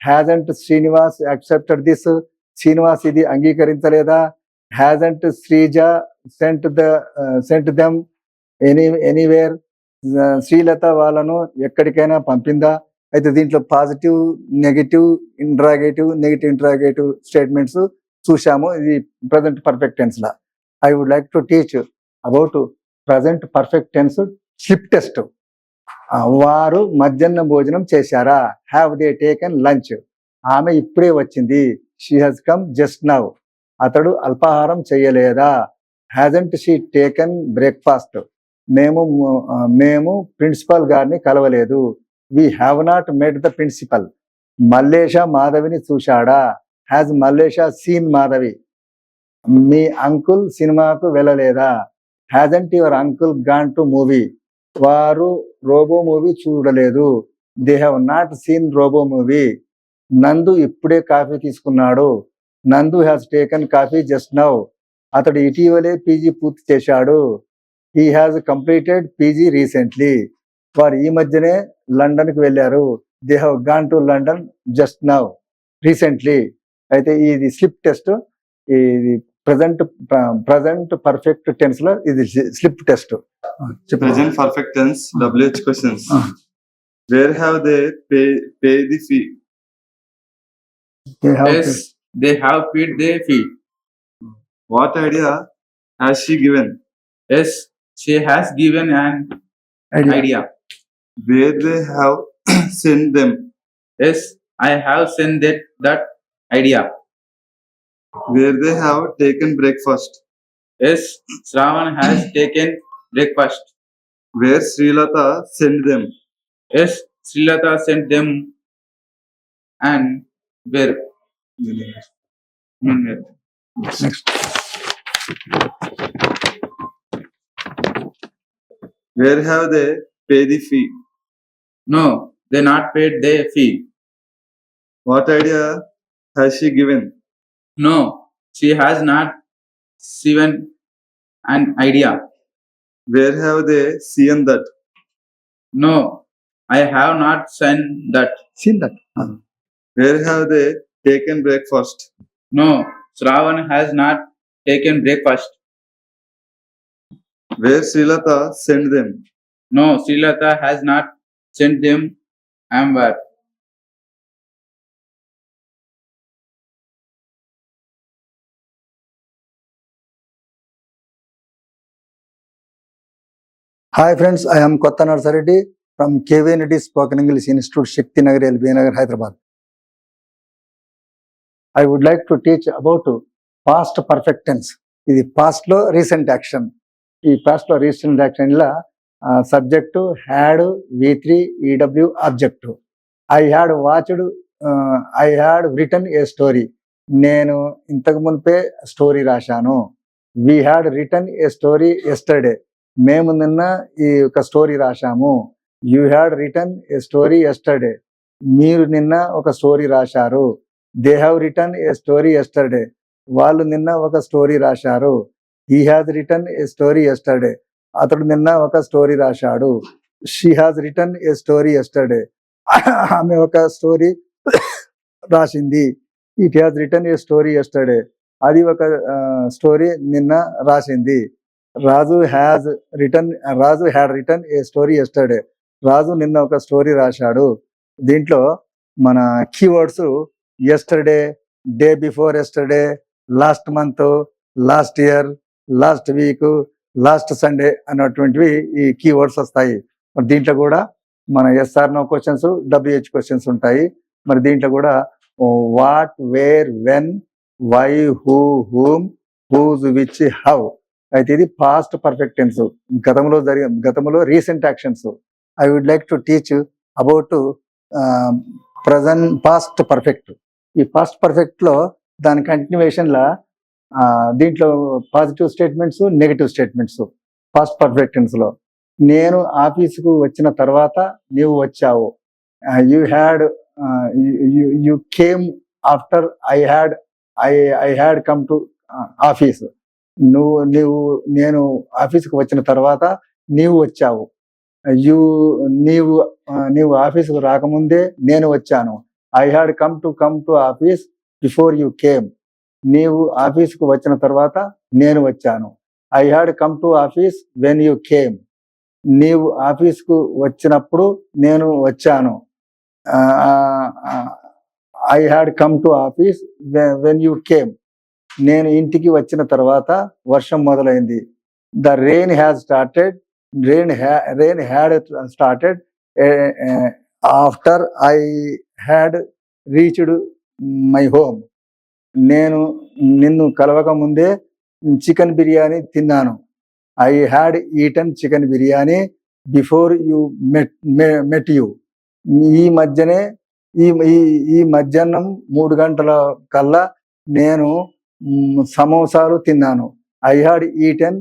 Hasn't Srinivas accepted this, Srinivas ఇది అంగీకరించలేదా? Hasn't Sreeja sent them anywhere, Srilatha వాళ్ళను ఎక్కడికైనా పంపిందా? అయితే దీంట్లో పాజిటివ్, నెగిటివ్ ఇంట్రాగేటివ్ స్టేట్మెంట్స్ చూసాము. ఇది ప్రజెంట్ పర్ఫెక్ట్ టెన్స్ లా. I would like to teach about present perfect tense slip test. వారు మధ్యాహ్న భోజనం చేశారా? హ్యావ్ దే టేకెన్ లంచ్, ఆమె ఇప్పుడే వచ్చింది. She has come just now, అతడు అల్పాహారం చేయలేదా? హ్యాజంట్ షీ టేకెన్ బ్రేక్ఫాస్ట్, మేము ప్రిన్సిపల్ గారిని కలవలేదు. We have not met the principal. Mallesh మాధవిని చూశాడా? హ్యాజ్ మల్లేష సీన్ మాధవి, మీ అంకుల్ సినిమాకు వెళ్ళలేదా? Hasn't your uncle gone to movie, వారు రోబో మూవీ చూడలేదు. They have not seen Robo movie. Nandu ఇప్పుడే కాఫీ తీసుకున్నాడు. Nandu has taken coffee just now, అతడు ఇటీవలే పీజీ పూర్తి చేశాడు. He has completed PG recently, వారు ఈ మధ్యనే లండన్కి వెళ్ళారు. They have gone to London just now recently. అయితే ఇది స్లిప్ టెస్ట్. ఇది ప్రజెంట్ పర్ఫెక్ట్ టెన్స్ లో ఇది slip test. Present perfect tense WH questions. Where have they pay the fee? Yes, they have paid their fee. What idea has she given? Yes, she has given an idea. Where they have sent them? Yes, I have sent that idea. Where they have taken breakfast? Yes, Shravan has taken breakfast. Where Srilata sent them? Yes, Srilata sent them. And where? Next Where have they paid the fee? No, they not paid their fee. What idea has she given? No, she has not given an idea. Where have they seen that? No, I have not sent that. Seen that. Where have they taken breakfast? No, Shravan has not taken breakfast. Where Srilata sent them? No, Srilata has not sent them. And where? Hi friends, I am Kotha Narsareddy from KVNT spoken English institute, Shakti Nagar, LB Nagar, Hyderabad. I would like to teach about past perfect tense. ఇది past లో recent action. ఈ past లో recent action లా subject had, V3 EW object. I had watched, I had written a story, నేను ఇంతకు మునిపే story రాశాను. We had written a story yesterday, మేము నిన్న ఈ యొక్క స్టోరీ రాశాము. You had written a story yesterday, మీరు నిన్న ఒక స్టోరీ రాశారు. They have written a story yesterday, వాళ్ళు నిన్న ఒక స్టోరీ రాశారు. He has written a story yesterday, అతడు నిన్న ఒక స్టోరీ రాశాడు. She has written a story yesterday, ఆమె ఒక స్టోరీ రాసింది. It has written a story yesterday, అది ఒక స్టోరీ నిన్న రాసింది. Raju had written a story yesterday, Raju నిన్న ఒక స్టోరీ రాశాడు. దీంట్లో మన keywords yesterday, day before yesterday, last month, last year, last week, last Sunday అన్నటువంటివి ఈ కీవర్డ్స్ వస్తాయి. మరి దీంట్లో కూడా మన yes or no questions, WH questions ఉంటాయి. మరి దీంట్లో కూడా what, where, when, why, who, whom, whose, which, how. అయితే ఇది పాస్ట్ పర్ఫెక్ట్ టెన్స్, గతంలో recent actions. I would like to teach about past perfect. ఈ పాస్ట్ పర్ఫెక్ట్ లో దాని కంటిన్యూషన్ లా దీంట్లో positive statements, negative statements. Past perfect tense లో నేను ఆఫీసుకు వచ్చిన తర్వాత నీవు వచ్చావు. You had, you came after I had come to office. నేను ఆఫీసుకు వచ్చిన తర్వాత నీవు వచ్చావు. నీవు ఆఫీసుకు రాకముందే నేను వచ్చాను. I had come to office before you came. నీవు ఆఫీస్కు వచ్చిన తర్వాత నేను వచ్చాను. I had come to office when you came. నీవు ఆఫీస్కు వచ్చినప్పుడు నేను వచ్చాను. I had come to office when you came. నేను ఇంటికి వచ్చిన తర్వాత వర్షం మొదలైంది. The rain had started. Rain had started after I had reached my home. నేను నిన్ను కలవక ముందే చికెన్ బిర్యానీ తిన్నాను. I had eaten chicken biryani before you met you. ఈ మధ్యనే ఈ మధ్యాహ్నం 3 గంటల కల్లా నేను సమోసాలు తిన్నాను. I had eaten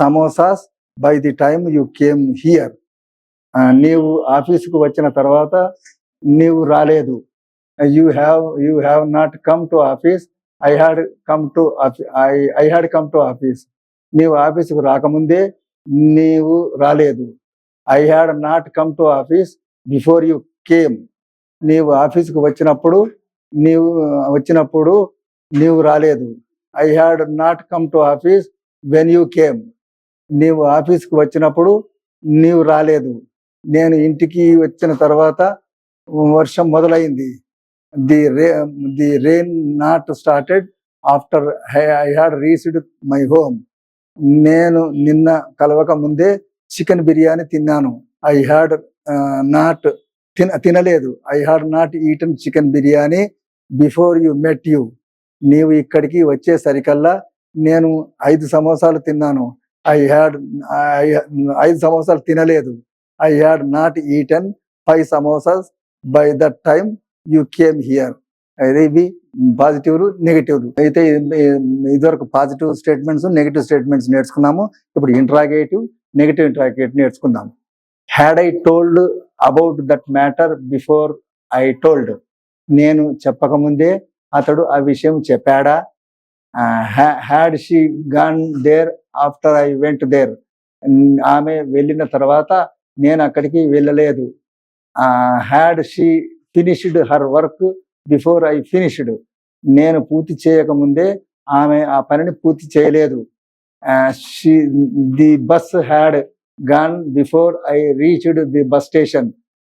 samosas by the time you came here. నీవు ఆఫీసుకు వచ్చిన తర్వాత నీవు రాలేదు. You have not come to office. I had come to office. నీవు ఆఫీసుకు రాకముందే నీవు రాలేదు. I had not come to office before you came. నీవు ఆఫీసుకు వచ్చినప్పుడు నీవు రాలేదు. I had not come to office when you came. నీవు ఆఫీస్కి వచ్చినప్పుడు నీవు రాలేదు. నేను ఇంటికి వచ్చిన తర్వాత వర్షం మొదలైంది. The rain not started after I had reached my home. నేను నిన్న కలవక ముందే చికెన్ బిర్యానీ తిన్నాను. ఐ హ్యాడ్ నాట్ తినలేదు. I had not eaten chicken biryani before you met you. నీవు ఇక్కడికి వచ్చేసరికల్లా నేను 5 సమోసాలు తిన్నాను. 5 సమోసాలు తినలేదు. I had not eaten 5 samosas by that time you came here. ఇవి పాజిటివ్ నెగిటివ్. అయితే ఇదివరకు పాజిటివ్ స్టేట్మెంట్స్ నెగిటివ్ స్టేట్మెంట్స్ నేర్చుకున్నాము. ఇప్పుడు ఇంట్రాగేటివ్ నెగిటివ్ ఇంట్రాగేటివ్ నేర్చుకుందాం. Had I told about that matter before I told. నేను చెప్పకముందే అతడు ఆ విషయం చెప్పాడా? Had she gone there after I went there. ఆమె వెళ్ళిన తర్వాత నేను అక్కడికి వెళ్ళలేదు. Had she finished her work before I finished. నేను పూర్తి చేయకముందే ఆమె ఆ పనిని పూర్తి చేయలేదు. The bus had gone before I reached the bus station.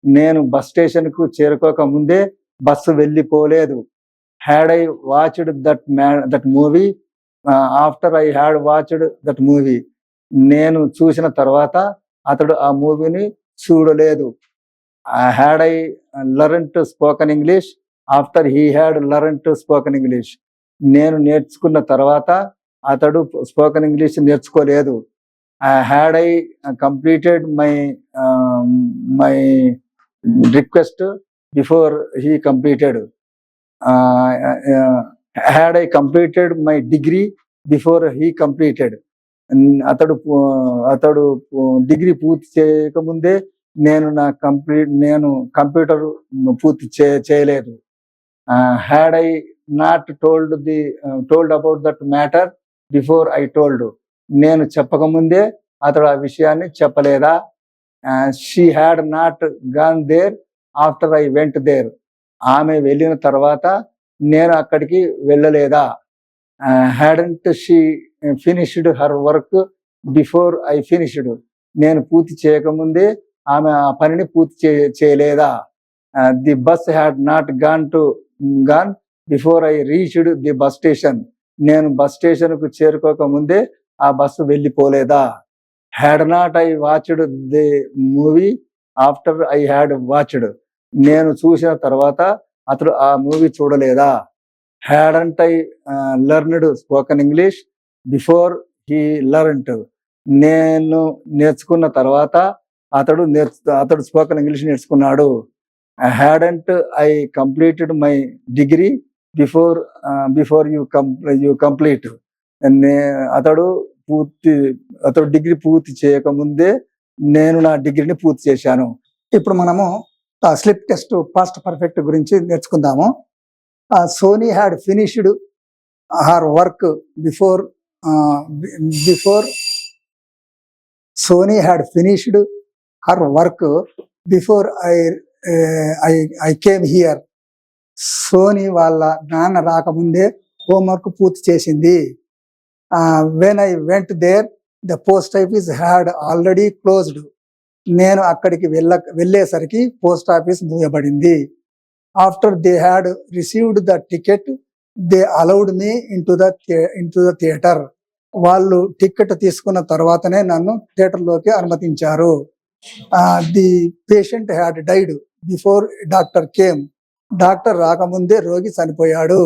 నేను బస్ స్టేషన్ కు చేరుకోక ముందే బస్సు వెళ్ళిపోలేదు. Had I watched that movie after I had watched that movie. నేను చూసిన తర్వాత అతడు ఆ మూవీని చూడలేదు. Had I learn to spoken English after he had learn to spoken English. నేను నేర్చుకున్న తర్వాత అతడు స్పోకెన్ ఇంగ్లీష్ నేర్చుకోలేదు. Had I completed my request before he completed. Had I completed my degree before he completed. అతడు degree పూర్తి చేయకముందే నేను computer పూర్తి చేయలేదు. Had I not told about that matter before I told. నేను చెప్పకముందే అతడు ఆ విషయాన్ని చెప్పలేదా? She had not gone there after I went there. ఆమె వెళ్ళిన తర్వాత నేను అక్కడికి వెళ్ళలేదా? Hadn't she finished her work before I finished. నేను పూర్తి చేయకముందే ఆమె ఆ పనిని పూర్తి చేయలేదా? The bus had not gone before I reached the bus station. నేను బస్ స్టేషన్ కు చేరుకోక ముందే ఆ బస్సు వెళ్ళిపోలేదా? Had not I watched the movie after I had watched. నేను చూసిన తర్వాత అతడు ఆ మూవీ చూడలేదా? Hadn't I learned spoken English before he learned. నేను నేర్చుకున్న తర్వాత అతడు స్పోకెన్ ఇంగ్లీష్ నేర్చుకున్నాడు. Hadn't I completed my degree before you complete. అతడు డిగ్రీ పూర్తి చేయకముందే నేను నా డిగ్రీని పూర్తి చేశాను. ఇప్పుడు మనము స్లిప్ టెస్ట్ పాస్ట్ పర్ఫెక్ట్ గురించి నేర్చుకుందాము. Soni had finished her work before Soni had finished her work before I came here. Soni వాళ్ళ నాన్న రాకముందే హోంవర్క్ పూర్తి చేసింది. When I went there the post office had already closed. నేను అక్కడికి వెళ్ళేసరికి పోస్ట్ ఆఫీస్ మూయబడింది. After they had received the ticket they allowed me into the theatre. వాళ్ళు టికెట్ తీసుకున్న తర్వాతనే నన్ను థియేటర్లోకి అనుమతించారు. The patient had died before doctor came. Doctor రాకముందే రోగి చనిపోయాడు.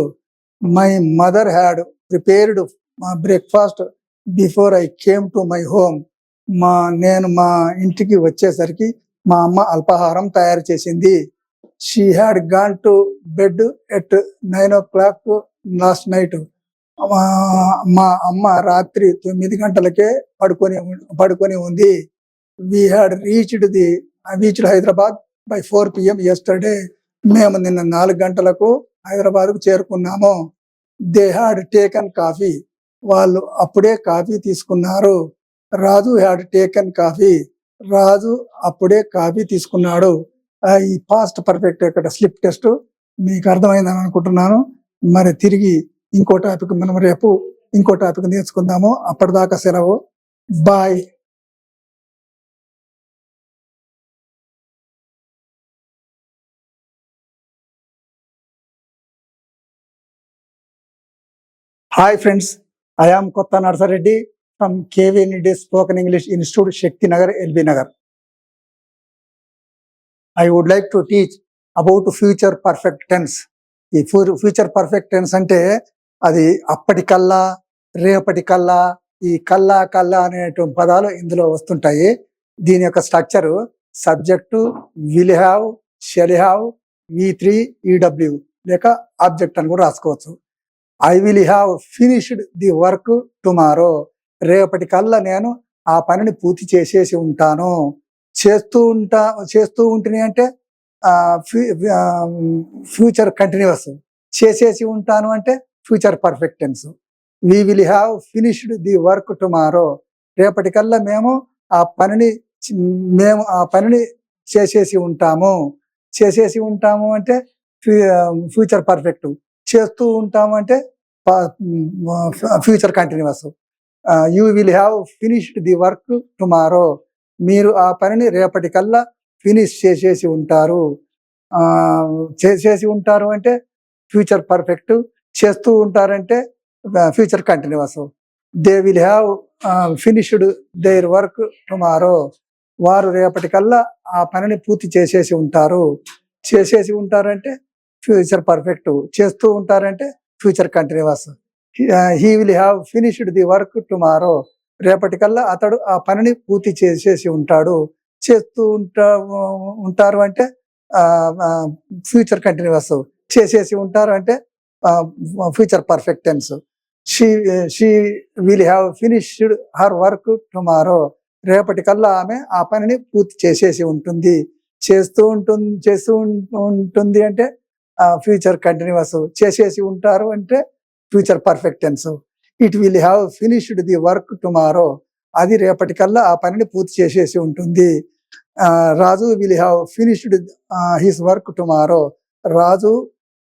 My mother had prepared breakfast before I came to my home. నేను మా ఇంటికి వచ్చేసరికి మా అమ్మ అల్పాహారం తయారు చేసింది. She had gone to bed at 9 o'clock last night. మా అమ్మ రాత్రి 9 గంటలకే పడుకొని ఉంది. We had reached Hyderabad by 4 PM yesterday. మేము నిన్న 4 గంటలకు హైదరాబాద్కు చేరుకున్నాము. They had taken coffee. వాళ్ళు అప్పుడే కాఫీ తీసుకున్నారు. రాజు హ్యాడ్ టేకన్ కాఫీ. రాజు అప్పుడే కాఫీ తీసుకున్నాడు. ఈ పాస్ట్ పర్ఫెక్ట్ ఇక్కడ స్లిప్ టెస్ట్ మీకు అర్థమైందని అనుకుంటున్నాను. మరి తిరిగి ఇంకో టాపిక్ మనం రేపు ఇంకో టాపిక్ నేర్చుకుందాము. అప్పటిదాకా సెలవు. Bye. Hi friends, I am Kotta Narsareddy from KVND Spoken English Institute, Shakti Nagar, LB Nagar. I would like to teach about future perfect tense. ఈ ఫ్యూచర్ పర్ఫెక్ట్ టెన్స్ అంటే అది అప్పటికల్లా, రేపటికల్లా, ఈ కల్లా కల్లా అనేటువంటి పదాలు ఇందులో వస్తుంటాయి. దీని యొక్క structure subject will have, shall have, V3 EW లేక ఆబ్జెక్ట్ అని కూడా రాసుకోవచ్చు. I will have finished the work tomorrow. రేపటికల్లా నేను ఆ పనిని పూర్తి చేసేసి ఉంటాను. చేస్తూ ఉంటుంది అంటే ఫ్యూచర్ కంటిన్యూస్. చేసేసి ఉంటాను అంటే future perfect tense. We will have finished the work tomorrow. రేపటికల్లా మేము ఆ పనిని చేసేసి ఉంటాము. చేసేసి ఉంటాము అంటే ఫ్యూచర్ పర్ఫెక్ట్. చేస్తూ ఉంటాము అంటే future continuous. You will have finished the work tomorrow. మీరు ఆ పనిని రేపటికల్లా ఫినిష్ చేసేసి ఉంటారు. చేసేసి ఉంటారు అంటే ఫ్యూచర్ పర్ఫెక్ట్. చేస్తూ ఉంటారంటే future continuous. They will have finished their work tomorrow. వారు రేపటికల్లా ఆ పనిని పూర్తి చేసేసి ఉంటారు. చేసేసి ఉంటారంటే ఫ్యూచర్ పర్ఫెక్ట్. చేస్తూ ఉంటారంటే future continuous. He will have finished the work tomorrow. రేపటికల్లా అతడు ఆ పనిని పూర్తి చేసేసి ఉంటాడు. చేస్తూ ఉంటారు అంటే ఫ్యూచర్ కంటిన్యూస్. చేసేసి ఉంటారు అంటే future perfect tense. She will have finished her work tomorrow. రేపటికల్లా ఆమె ఆ పనిని పూర్తి చేసేసి ఉంటుంది. చేస్తూ ఉంటుంది అంటే ఫ్యూచర్ కంటిన్యూస్. చేసేసి ఉంటారు అంటే future perfect tense. It will have finished the work tomorrow. అది రేపటికల్లా ఆ పనిని పూర్తి చేసేసి ఉంటుంది. Raju will have finished his work tomorrow. Raju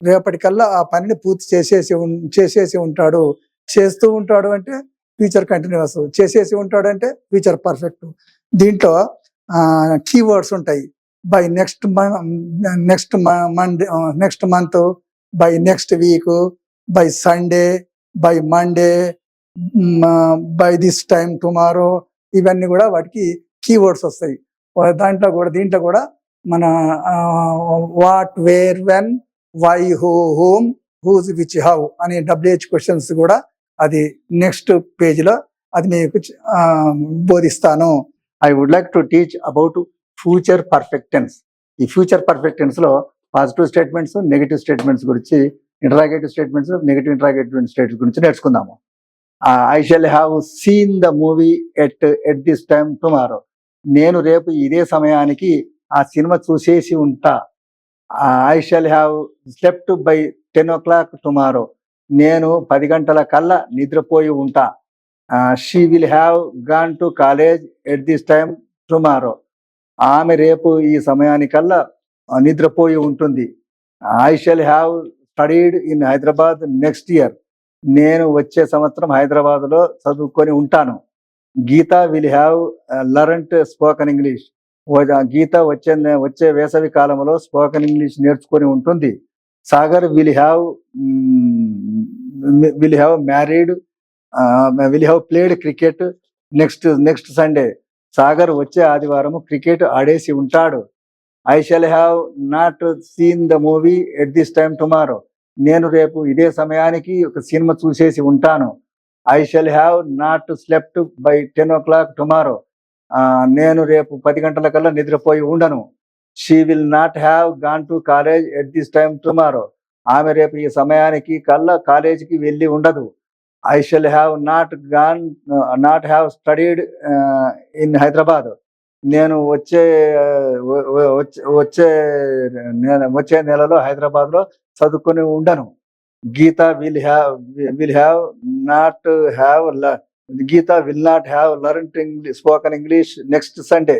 రేపటికల్లా ఆ పనిని పూర్తి చేసేసి ఉంటాడు. చేస్తూ ఉంటాడు అంటే ఫ్యూచర్ కంటిన్యూస్. చేసేసి ఉంటాడు అంటే ఫ్యూచర్ పర్ఫెక్ట్. దీంట్లో కీవర్డ్స్ ఉంటాయి. By next month, by next week, by Sunday, by Monday, by this time tomorrow. ఇవన్నీ కూడా వాటికి కీవర్డ్స్ వస్తాయి. దీంట్లో కూడా మన what, where, when, why, who, whom, whose, which, how అనే WH క్వశ్చన్స్ కూడా అది నెక్స్ట్ పేజ్లో అది మీకు బోధిస్తాను. I would like to teach about future perfect tense. ఈ ఫ్యూచర్ పర్ఫెక్ట్ టెన్స్ లో పాజిటివ్ స్టేట్మెంట్స్, నెగిటివ్ స్టేట్మెంట్స్ గురించి, interrogative statements, negative interrogative statements గురించి నేర్చుకుందాము. I shall have seen the movie at this time tomorrow. నేను రేపు ఇదే సమయానికి ఆ సినిమా చూసేసి ఉంటా. I shall have slept by 10 o'clock tomorrow. నేను 10 గంటల కల్లా నిద్రపోయి ఉంటా. She will have gone to college at this time tomorrow. ఆమె రేపు ఈ సమయానికల్లా నిద్రపోయి ఉంటుంది. I shall have studied in Hyderabad next year. నేను వచ్చే సంవత్సరం హైదరాబాద్ లో చదువుకొని ఉంటాను. గీత will have learned spoken English. Geetha వచ్చే వేసవి కాలంలో స్పోకెన్ ఇంగ్లీష్ నేర్చుకొని ఉంటుంది. Sagar will have married will have played cricket next Sunday. Sagar వచ్చే ఆదివారం క్రికెట్ ఆడేసి ఉంటాడు. I shall have not seen the movie at this time tomorrow. నేను రేపు ఇదే సమయానికి ఒక సినిమా చూసేసి ఉంటాను. I shall have not slept by 10 o'clock tomorrow. నేను రేపు 10 గంటలకల్లా నిద్రపోయి ఉండను. She will not have gone to college at this time tomorrow. ఆమె రేపు ఈ సమయానికి కల్లా కాలేజీకి వెళ్ళి ఉండదు. I shall have not have studied in Hyderabad. నేను వచ్చే నెలలో హైదరాబాద్ లో చదువుకొని ఉండను. Geetha will not have learned spoken English next Sunday.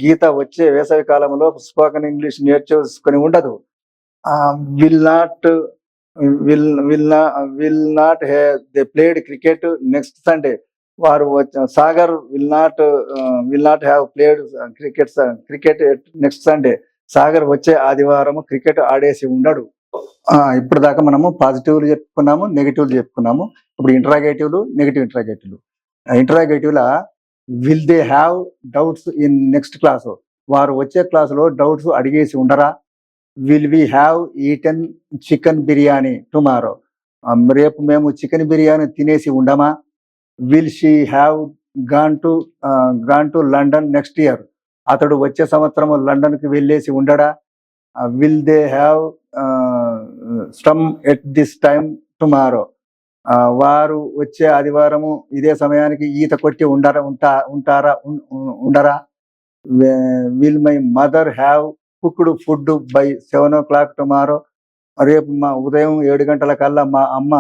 Geetha వచ్చే వేసవి కాలంలో స్పోకెన్ ఇంగ్లీష్ నేర్చుకొని ఉండదు. Will not they played cricket next Sunday. Sagar will not have played cricket next Sunday. Sagar వచ్చే ఆదివారం క్రికెట్ ఆడేసి ఉండడు. ఇప్పుడు దాకా మనము పాజిటివ్లు చెప్పుకున్నాము, నెగిటివ్లు చెప్పుకున్నాము. ఇప్పుడు ఇంటరాగేటివ్లు, నెగిటివ్ ఇంటరాగేటివ్లు. ఇంటరాగేటివ్లా will they have doubts in next class. వారు వచ్చే క్లాసులో డౌట్స్ అడిగేసి ఉండరా? Will we have eaten chicken biryani tomorrow. రేపు మేము చికెన్ బిర్యానీ తినేసి ఉండమా? Will she have gone to London next year. అతడు వచ్చే సంవత్సరం లండన్ కి వెళ్ళేసి ఉండడా? Will they have swum at this time tomorrow. వారు వచ్చే ఆదివారము ఇదే సమయానికి ఈత కొట్టి ఉండరా? Will my mother have cooked food by 7 o'clock tomorrow. రేపు మా ఉదయం 7 గంటలకల్లా మా అమ్మ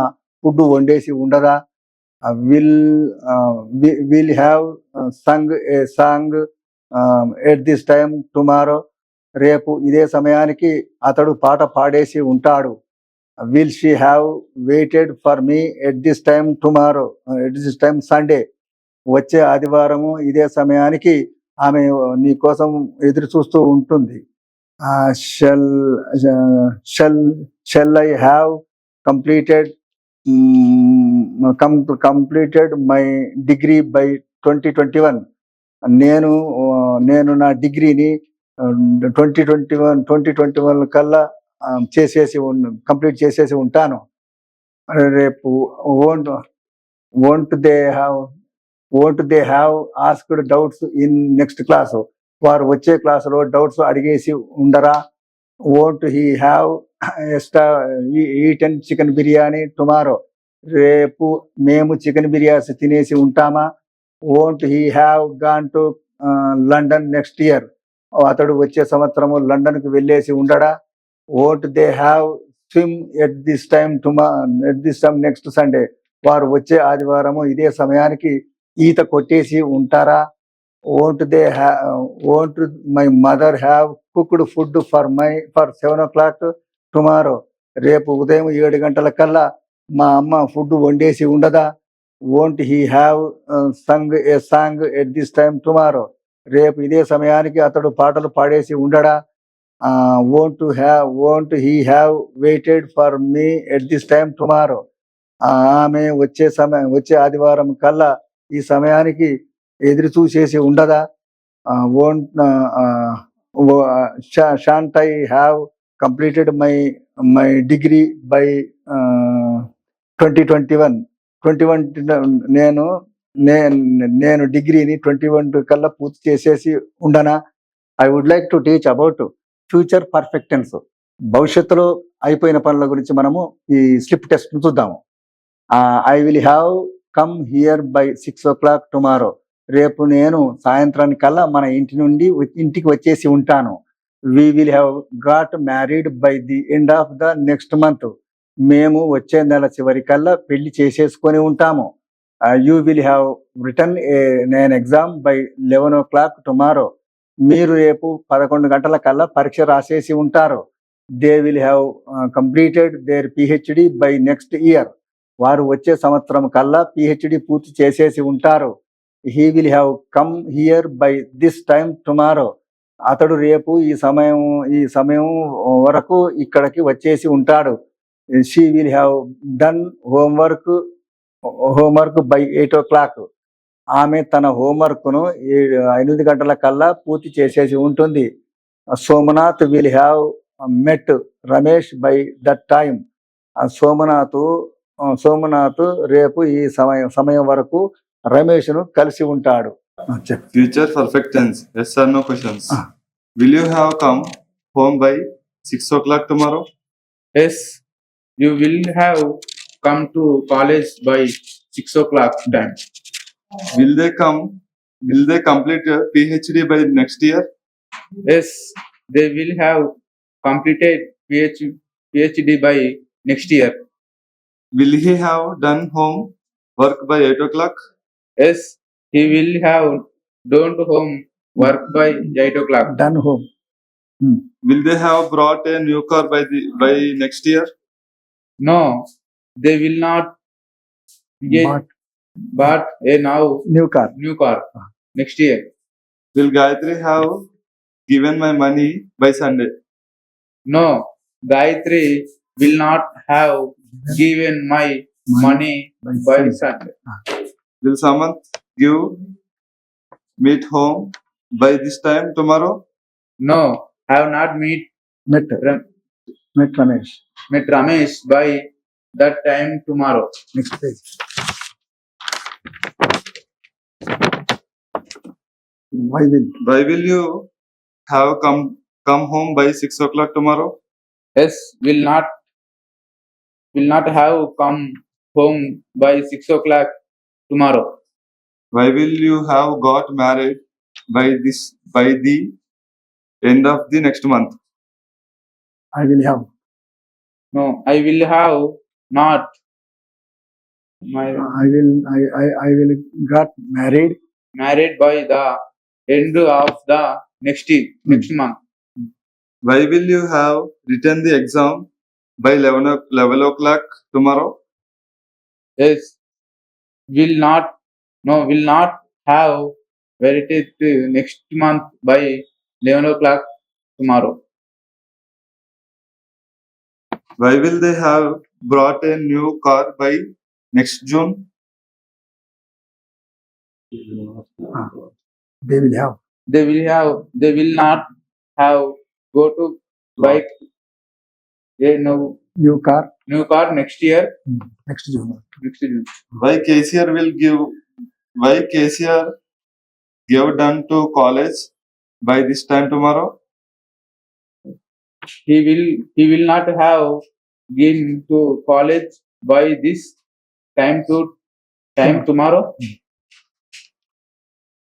ఫుడ్ వండేసి ఉండదా? Will have Sung A song at this time tomorrow. రేపు ఇదే సమయానికి అతడు పాట పాడేసి ఉంటాడు. Will she have waited for me at this time tomorrow at this time Sunday. వచ్చే ఆదివారము ఇదే సమయానికి ఆమె నీ కోసం ఎదురు చూస్తూ ఉంటుంది. Shall I have completed my degree by 2021. నేను నా డిగ్రీని 2021 కల్లా కంప్లీట్ చేసేసి ఉంటాను. రేపు won't they have asked doubts in next class. వారు వచ్చే క్లాసులో డౌట్స్ అడిగేసి ఉండరా? won't he have eaten chicken biryani tomorrow. రేపు మేము చికెన్ బిర్యానీ తినేసి ఉంటామా? won't he have gone to London next year. అతడు వచ్చే సంవత్సరము లండన్ కి వెళ్ళేసి ఉండడా? won't they have swim at this time next Sunday. వారు వచ్చే ఆదివారము ఇదే సమయానికి ఈత కొట్టేసి ఉంటారా? won't my mother have cooked food for 7 o'clock tomorrow. రేపు ఉదయం 7 గంటలకల్లా మా అమ్మ ఫుడ్ వండేసి ఉండదా? won't he have sung a song at this time tomorrow. రేపు ఇదే సమయానికి అతడు పాటలు పాడేసి ఉండడా? won't he have waited for me at this time tomorrow. ఆమె వచ్చే ఆదివారం కల్లా ఈ సమయానికి ఎదురు చూసేసి ఉండదా? Shan't I have completed my degree by 2021. నేను డిగ్రీని 21 కల్లా పూర్తి చేసేసి ఉండనా? I would like to teach about future perfect tense. భవిష్యత్తులో అయిపోయిన పనుల గురించి మనము ఈ స్లిప్ టెస్ట్ చూద్దాము. I will have come here by 6 o'clock tomorrow. రేపు నేను సాయంత్రానికల్లా మన ఇంటికి వచ్చేసి ఉంటాను. We will have got married by the end of the next month. మేము వచ్చే నెల చివరికల్లా పెళ్లి చేసేసుకొని ఉంటాము. You will have return an exam by 11 o'clock tomorrow. మీరు రేపు 11 గంటల కల్లా పరీక్ష రాసేసి ఉంటారు. They will have completed their PhD by next year. వారు వచ్చే సంవత్సరం కల్లా పిహెచ్డి పూర్తి చేసేసి ఉంటారు. He will have come here by this time tomorrow. అతడు రేపు ఈ సమయం వరకు ఇక్కడికి వచ్చేసి ఉంటాడు. She will have done homework by 8 o'clock. ఆమె తన హోంవర్క్ను 8 గంటల కల్లా పూర్తి చేసేసి ఉంటుంది. Somnath will have met Ramesh by that time. Somnath రేపు ఈ సమయం వరకు రమేష్ను కలిసి ఉంటాడు. చెప్పు. Future perfect tense. Yes or no questions. Will you have come home by 6 o'clock tomorrow? Yes, you will have come to college by 6 o'clock time. Will they complete your PhD by next year? Yes, they will have completed PhD by next year. Will he have done home work by 8 o'clock? Yes, he will have done home work by 8 o'clock. Done home. Will they have brought a new car by next year? No, they will not get but a New car. new car next year. Will Gayatri have given my money by Sunday? No, Gayatri will not have given my money by Sunday. Will Samanth meet home by this time tomorrow? No, have not Met Ramesh. met Ramesh by that time tomorrow. Next page. Why will you have come home by 6 o'clock tomorrow? Yes, will not have come home by 6 o'clock tomorrow. Why will you have got married by the end of the next month? I will have. No, I will have not. I will got married By the end of the next month. Why will you have written the exam by 11 o'clock tomorrow? Yes, will not have waited next month by 11 o'clock tomorrow. Why will they have brought a new car by next June? They will have. They will not have go to buy a New car new car next year. next June. Why KCR gave done to college by this time tomorrow? He will not have been to college by this time tomorrow.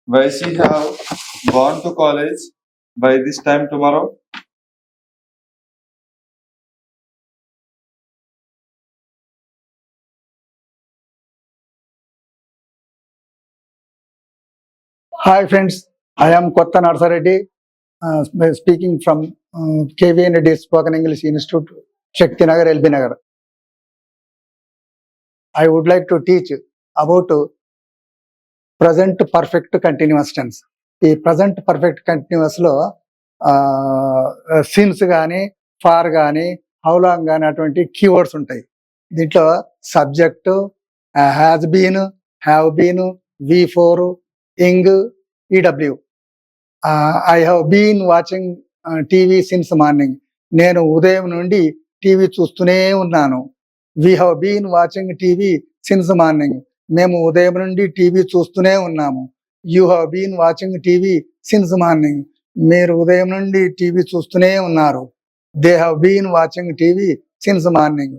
Why she have gone to college by this time tomorrow? Hi friends, I am Kotta Narsareddy, speaking from KVN Reddy Spoken English Institute, Shakti Nagar, LB Nagar. I would like to teach about present perfect continuous tense. ఈ present perfect continuous లో since కానీ for కానీ how long కానీ అటువంటి keywords ఉంటాయి. దీంట్లో subject has been, have been, V4, ing, EW. I have been watching TV since morning. నేను ఉదయం నుండి టీవీ చూస్తూనే ఉన్నాను. We have been watching TV since morning. మేము ఉదయం నుండి టీవీ చూస్తూనే ఉన్నాము. You have been watching TV since morning. మీరు ఉదయం నుండి టీవీ చూస్తూనే ఉన్నారు. They have been watching TV since morning.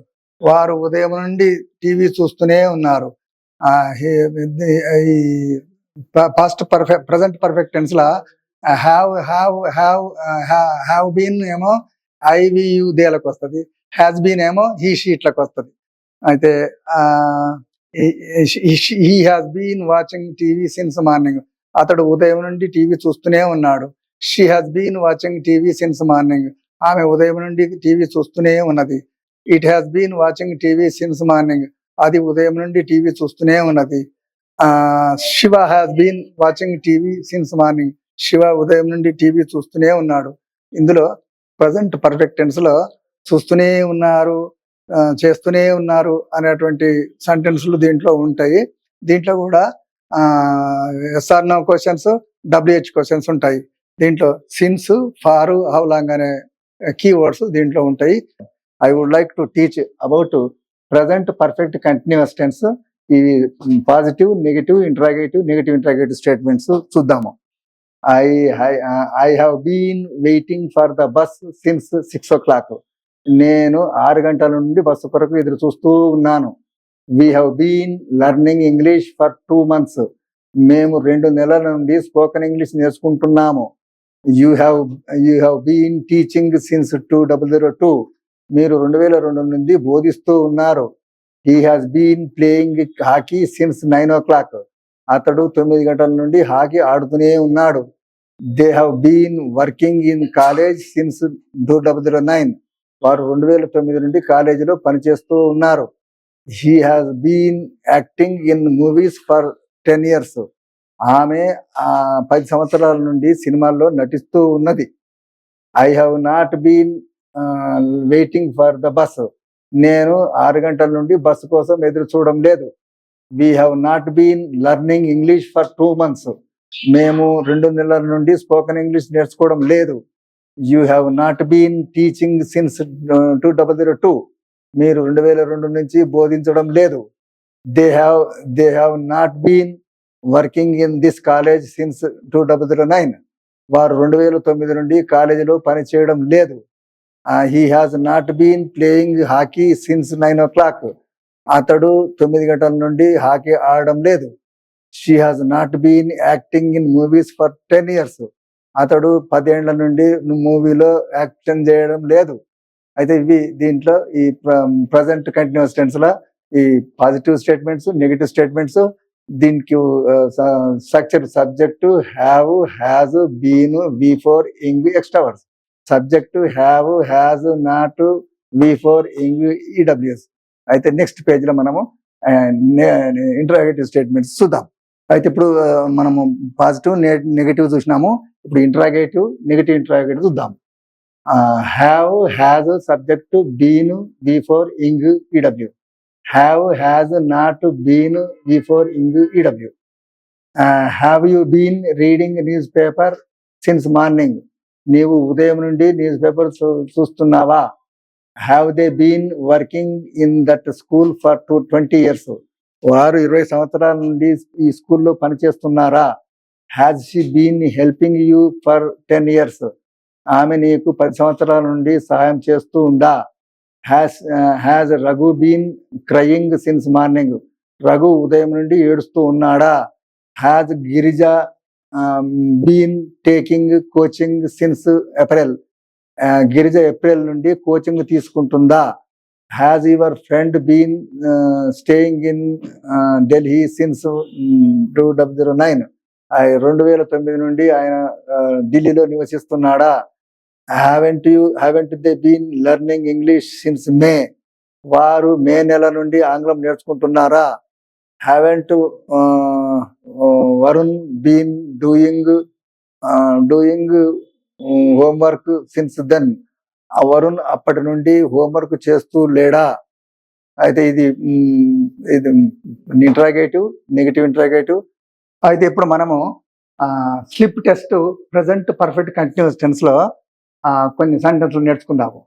వారు ఉదయం నుండి టీవీ చూస్తూనే ఉన్నారు. Past perfect present perfect tense లా హ్యావ్ బీన్ ఏమో IVU దేలకు వస్తుంది, హ్యాస్ బీన్ ఏమో హీ షీట్లకు వస్తుంది. అయితే he has been watching TV since morning. అతడు ఉదయం నుండి టీవీ చూస్తూనే ఉన్నాడు. She has been watching TV since morning. ఆమె ఉదయం నుండి టీవీ చూస్తూనే ఉన్నది. It has been watching TV since morning. అది ఉదయం నుండి టీవీ చూస్తూనే ఉన్నది. Shiva has been watching TV since morning. Shiva ఉదయం నుండి టీవీ చూస్తూనే ఉన్నాడు. ఇందులో ప్రజెంట్ పర్ఫెక్ట్ టెన్స్ లో చూస్తూనే ఉన్నారు, చేస్తూనే ఉన్నారు అనేటువంటి సెంటెన్స్లు దీంట్లో ఉంటాయి. దీంట్లో కూడా yes or no questions, WH questions ఉంటాయి. దీంట్లో సిన్స్, ఫారు, హౌ లాంగ్ అనే కీవర్డ్స్ దీంట్లో ఉంటాయి. I would like to teach about present perfect continuous tense. ఇవి పాజిటివ్, నెగిటివ్ ఇంట్రాగేటివ్ స్టేట్మెంట్స్ చూద్దాము. I have been waiting for the bus since 6 o'clock. నేను 6 గంటల నుండి బస్సు కొరకు ఎదురు చూస్తూ ఉన్నాను. We have been learning English for 2 months. మేము 2 నెలల నుండి స్పోకెన్ ఇంగ్లీష్ నేర్చుకుంటున్నాము. You have been teaching since 2002. మీరు 2002 నుండి బోధిస్తూ ఉన్నారు. He has been playing hockey since 9 o'clock. అతడు 9 గంటల నుండి హాకీ ఆడుతూనే ఉన్నాడు. They have been working in college since 2009. వారు 2009 నుండి కాలేజీలో పనిచేస్తూ ఉన్నారు. He has been acting in movies for 10 years. ఆమె 10 సంవత్సరాల నుండి సినిమాల్లో నటిస్తూ ఉన్నది. I have not been waiting for the bus. నేను 6 గంటల నుండి బస్సు కోసం ఎదురు చూడడం లేదు. We have not been learning English for 2 months. మేము 2 నెలల నుండి స్పోకెన్ ఇంగ్లీష్ నేర్చుకోవడం లేదు. You have not been teaching since 2002. మీరు 2002 నుంచి బోధించడం లేదు. They have not been working in this college since 2009. వారు 2009 నుండి కాలేజీలో పని చేయడం లేదు. He has not been playing hockey since 9 o'clock. అతడు 9 గంటల నుండి హాకీ ఆడడం లేదు. She has not been acting in movies for 10 years. అతడు 10 ఏళ్ల నుండి మూవీలో యాక్షన్ చేయడం లేదు. అయితే ఇవి దీంట్లో ఈ ప్రజెంట్ కంటిన్యూస్ టెన్స్ ల ఈ పాజిటివ్ స్టేట్మెంట్స్, నెగిటివ్ స్టేట్మెంట్స్. దీనికి structure subject, have, has, been, V4, ing, extra words. Subject have, has, not, V4, ing, EWS. అయితే నెక్స్ట్ పేజ్ లో మనము ఇంటరాగేటివ్ స్టేట్మెంట్స్ చూద్దాం. అయితే ఇప్పుడు మనము పాజిటివ్, నెగిటివ్ చూసినాము. ఇప్పుడు నెగిటివ్ ఇంటరాగేటివ్ చూద్దాం. Have, has, subject, been, V4, ing, EW. Have, has, not, been, V4, ing, EW. Have you been reading newspaper since morning. నీవు ఉదయం నుండి న్యూస్ పేపర్ చూస్తున్నావా? Have they been working in that school for 20 years. వారు 20 సంవత్సరాల నుండి ఈ స్కూల్లో పనిచేస్తున్నారా? Has she been helping you for 10 years. ఆమె నీకు 10 సంవత్సరాల నుండి సహాయం చేస్తూ ఉందా? Has Raghu been crying since morning. Raghu ఉదయం నుండి ఏడుస్తూ ఉన్నాడా? Has Girija been taking coaching since April. Girija April నుండి కోచింగ్ తీసుకుంటుందా? Has your friend been staying in Delhi since 2009. 2009 నుండి ఆయన ఢిల్లీలో నివసిస్తున్నాడా? Haven't they been learning English since May. వారు మే నెల నుండి ఆంగ్లం నేర్చుకుంటున్నారా? Haven't Varun been doing homework since then. Varun అప్పటి నుండి హోంవర్క్ చేస్తూ లేడా? అయితే ఇది ఇంటరాగేటివ్, నెగిటివ్ ఇంటరాగేటివ్. అయితే ఇప్పుడు మనము slip test present perfect continuous tense లో కొన్ని సెంటెన్స్లు నేర్చుకుందాము.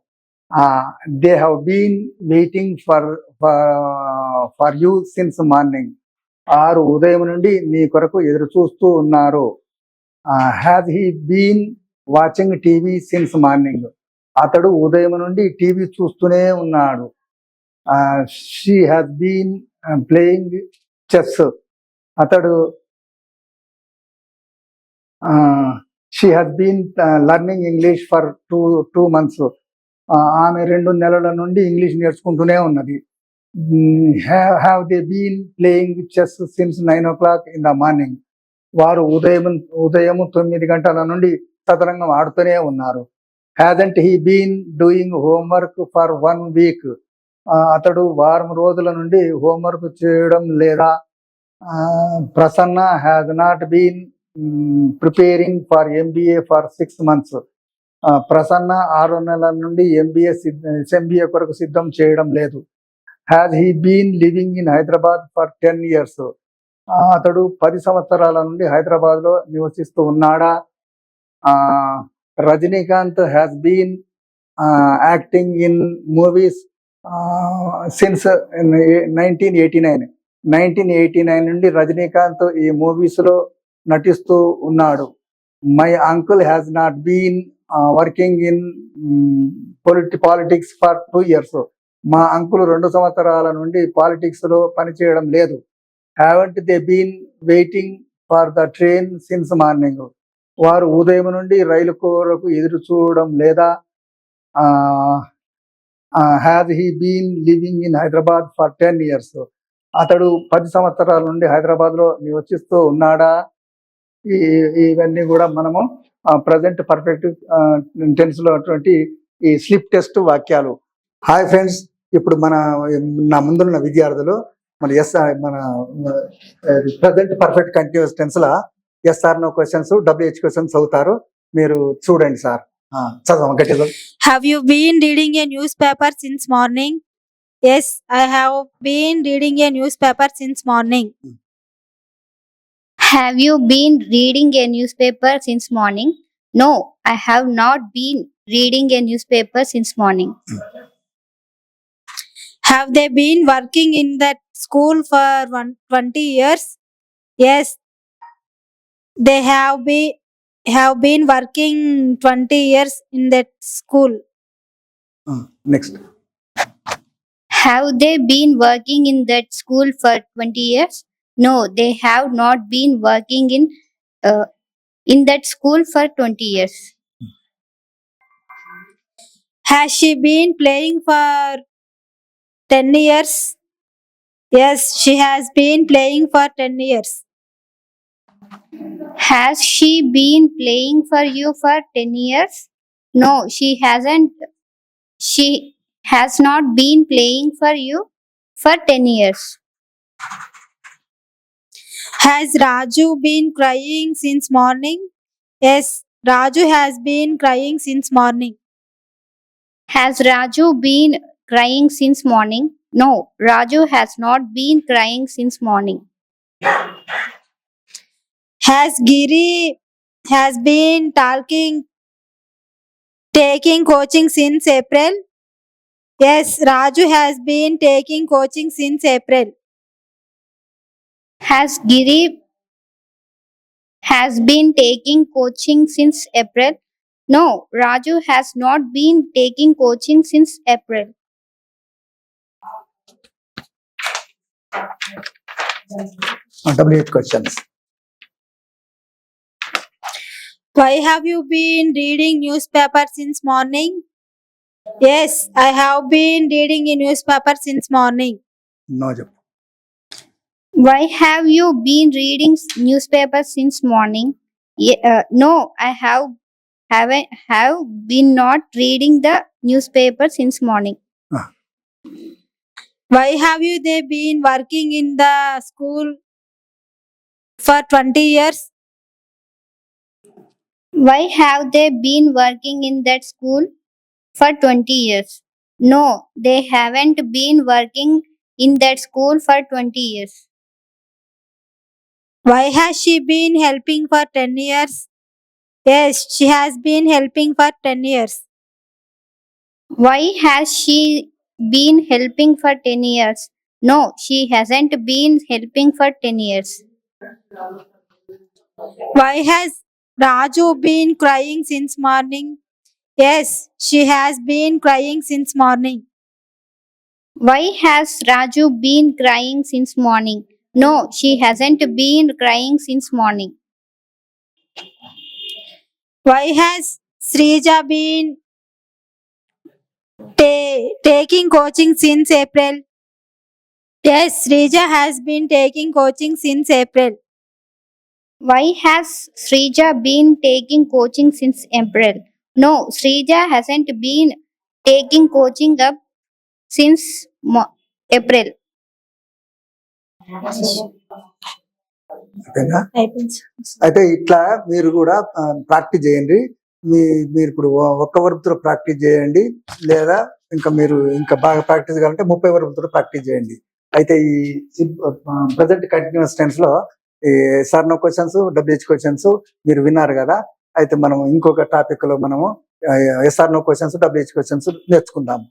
They have been waiting for you since morning. వారు ఉదయం నుండి నీ కొరకు ఎదురు చూస్తూ ఉన్నారు. Has he been watching TV since morning. అతడు ఉదయం నుండి టీవీ చూస్తూనే ఉన్నాడు. She has been playing chess. అతడు she has been learning English for 2 months. ఆమె 2 నెలల నుండి ఇంగ్లీష్ నేర్చుకుంటూనే ఉన్నది. Have they been playing chess since 9 o'clock in the morning. వారు ఉదయం 9 గంటల నుండి చదరంగం ఆడుతూనే ఉన్నారు. Hasn't he been doing homework for 1 week. అతడు వారం రోజుల నుండి హోంవర్క్ చేయడం లేదా. Prasanna has not been preparing for MBA for 6 months. Prasanna 6 నెలల నుండి ఎంబీఏ కొరకు సిద్ధం చేయడం లేదు. Has he been living in Hyderabad for 10 years. అతడు 10 సంవత్సరాల నుండి హైదరాబాద్ లో నివసిస్తూ ఉన్నాడా. Rajinikanth has been acting in movies since 1989. 1989 నుండి రజనీకాంత్ ఈ మూవీస్ లో నటిస్తూ ఉన్నాడు. My uncle has not been working in politics for 2 years. మా అంకుల్ 2 సంవత్సరాల నుండి పాలిటిక్స్ లో పనిచేయడం లేదు. Haven't they been waiting for the train since morning. వారు ఉదయం నుండి రైలు కొరకు ఎదురు చూడడం లేదా. Has he been living in Hyderabad for 10 years. అతడు 10 సంవత్సరాల నుండి హైదరాబాద్ లో నివసిస్తూ ఉన్నాడా. ఇవన్నీ కూడా మనము ప్రజెంట్ పర్ఫెక్ట్ టెన్స్ లో అటువంటి ఈ స్లిప్ టెస్ట్ వాక్యాలు. హాయ్ ఫ్రెండ్స్, ఇప్పుడు నా ముందున్న విద్యార్థులు మన ప్రజెంట్ పర్ఫెక్ట్ కంటిన్యూస్ టెన్స్ లా yes or no questions, WH questions అవుతారు. మీరు చూడండి సార్. చదవం గట్టిగా. Have you been reading a newspaper since morning? Yes, I have been reading a newspaper since morning. Have you been reading a newspaper since morning? No, I have not been reading a newspaper since morning. Have they been working in that school for 20 years? Yes, they have been working 20 years in that school. Next. Have they been working in that school for 20 years? No, they have not been working in that school for 20 years. Has she been playing for 10 years? Yes, she has been playing for 10 years. Has she been playing for you for 10 years? No, she hasn't. She has not been playing for you for 10 years. Has Raju been crying since morning? Yes, Raju has been crying since morning. Has Raju been crying since morning? No, Raju has not been crying since morning. Has Giri has been taking coaching since April? Yes, Raju has been taking coaching since April. Has Giri has been taking coaching since April? No, Raju has not been taking coaching since April. WH questions. Why have you been reading newspaper since morning? Yes, I have been reading a newspaper since morning. No చెప్పు. Why have you been reading newspaper since morning? No, I have been not reading the newspaper since morning. Why have they been working in the school for 20 years? Why have they been working in that school for 20 years? No, they haven't been working in that school for 20 years. Why has she been helping for 10 years? Yes, she has been helping for 10 years. Why has she been helping for 10 years? No, she hasn't been helping for 10 years. Why has Raju been crying since morning? Yes, she has been crying since morning. Why has Raju been crying since morning? No, she hasn't been crying since morning. Why has Srija been taking coaching since April? Yes, Srija has been taking coaching since April. Why has Srija been taking coaching since April? No, Srija hasn't been taking coaching up since April. ఓకేనా? అయిపోయింది sir. అయితే ఇట్లా మీరు కూడా practice చేయండి. మీరు ఇప్పుడు ఒక్క వర్బ్తో ప్రాక్టీస్ చేయండి, లేదా ఇంకా మీరు ఇంకా బాగా ప్రాక్టీస్ కావాలంటే 30 వర్బ్తో ప్రాక్టీస్ చేయండి. అయితే ఈ ప్రజెంట్ కంటిన్యూస్ టెన్స్ లో ఈ SR/NO క్వశ్చన్స్, WH క్వశ్చన్స్ మీరు విన్నారు కదా. అయితే మనం ఇంకొక టాపిక్ లో మనము SR/NO క్వశ్చన్స్, WH క్వశ్చన్స్ నేర్చుకుందాం.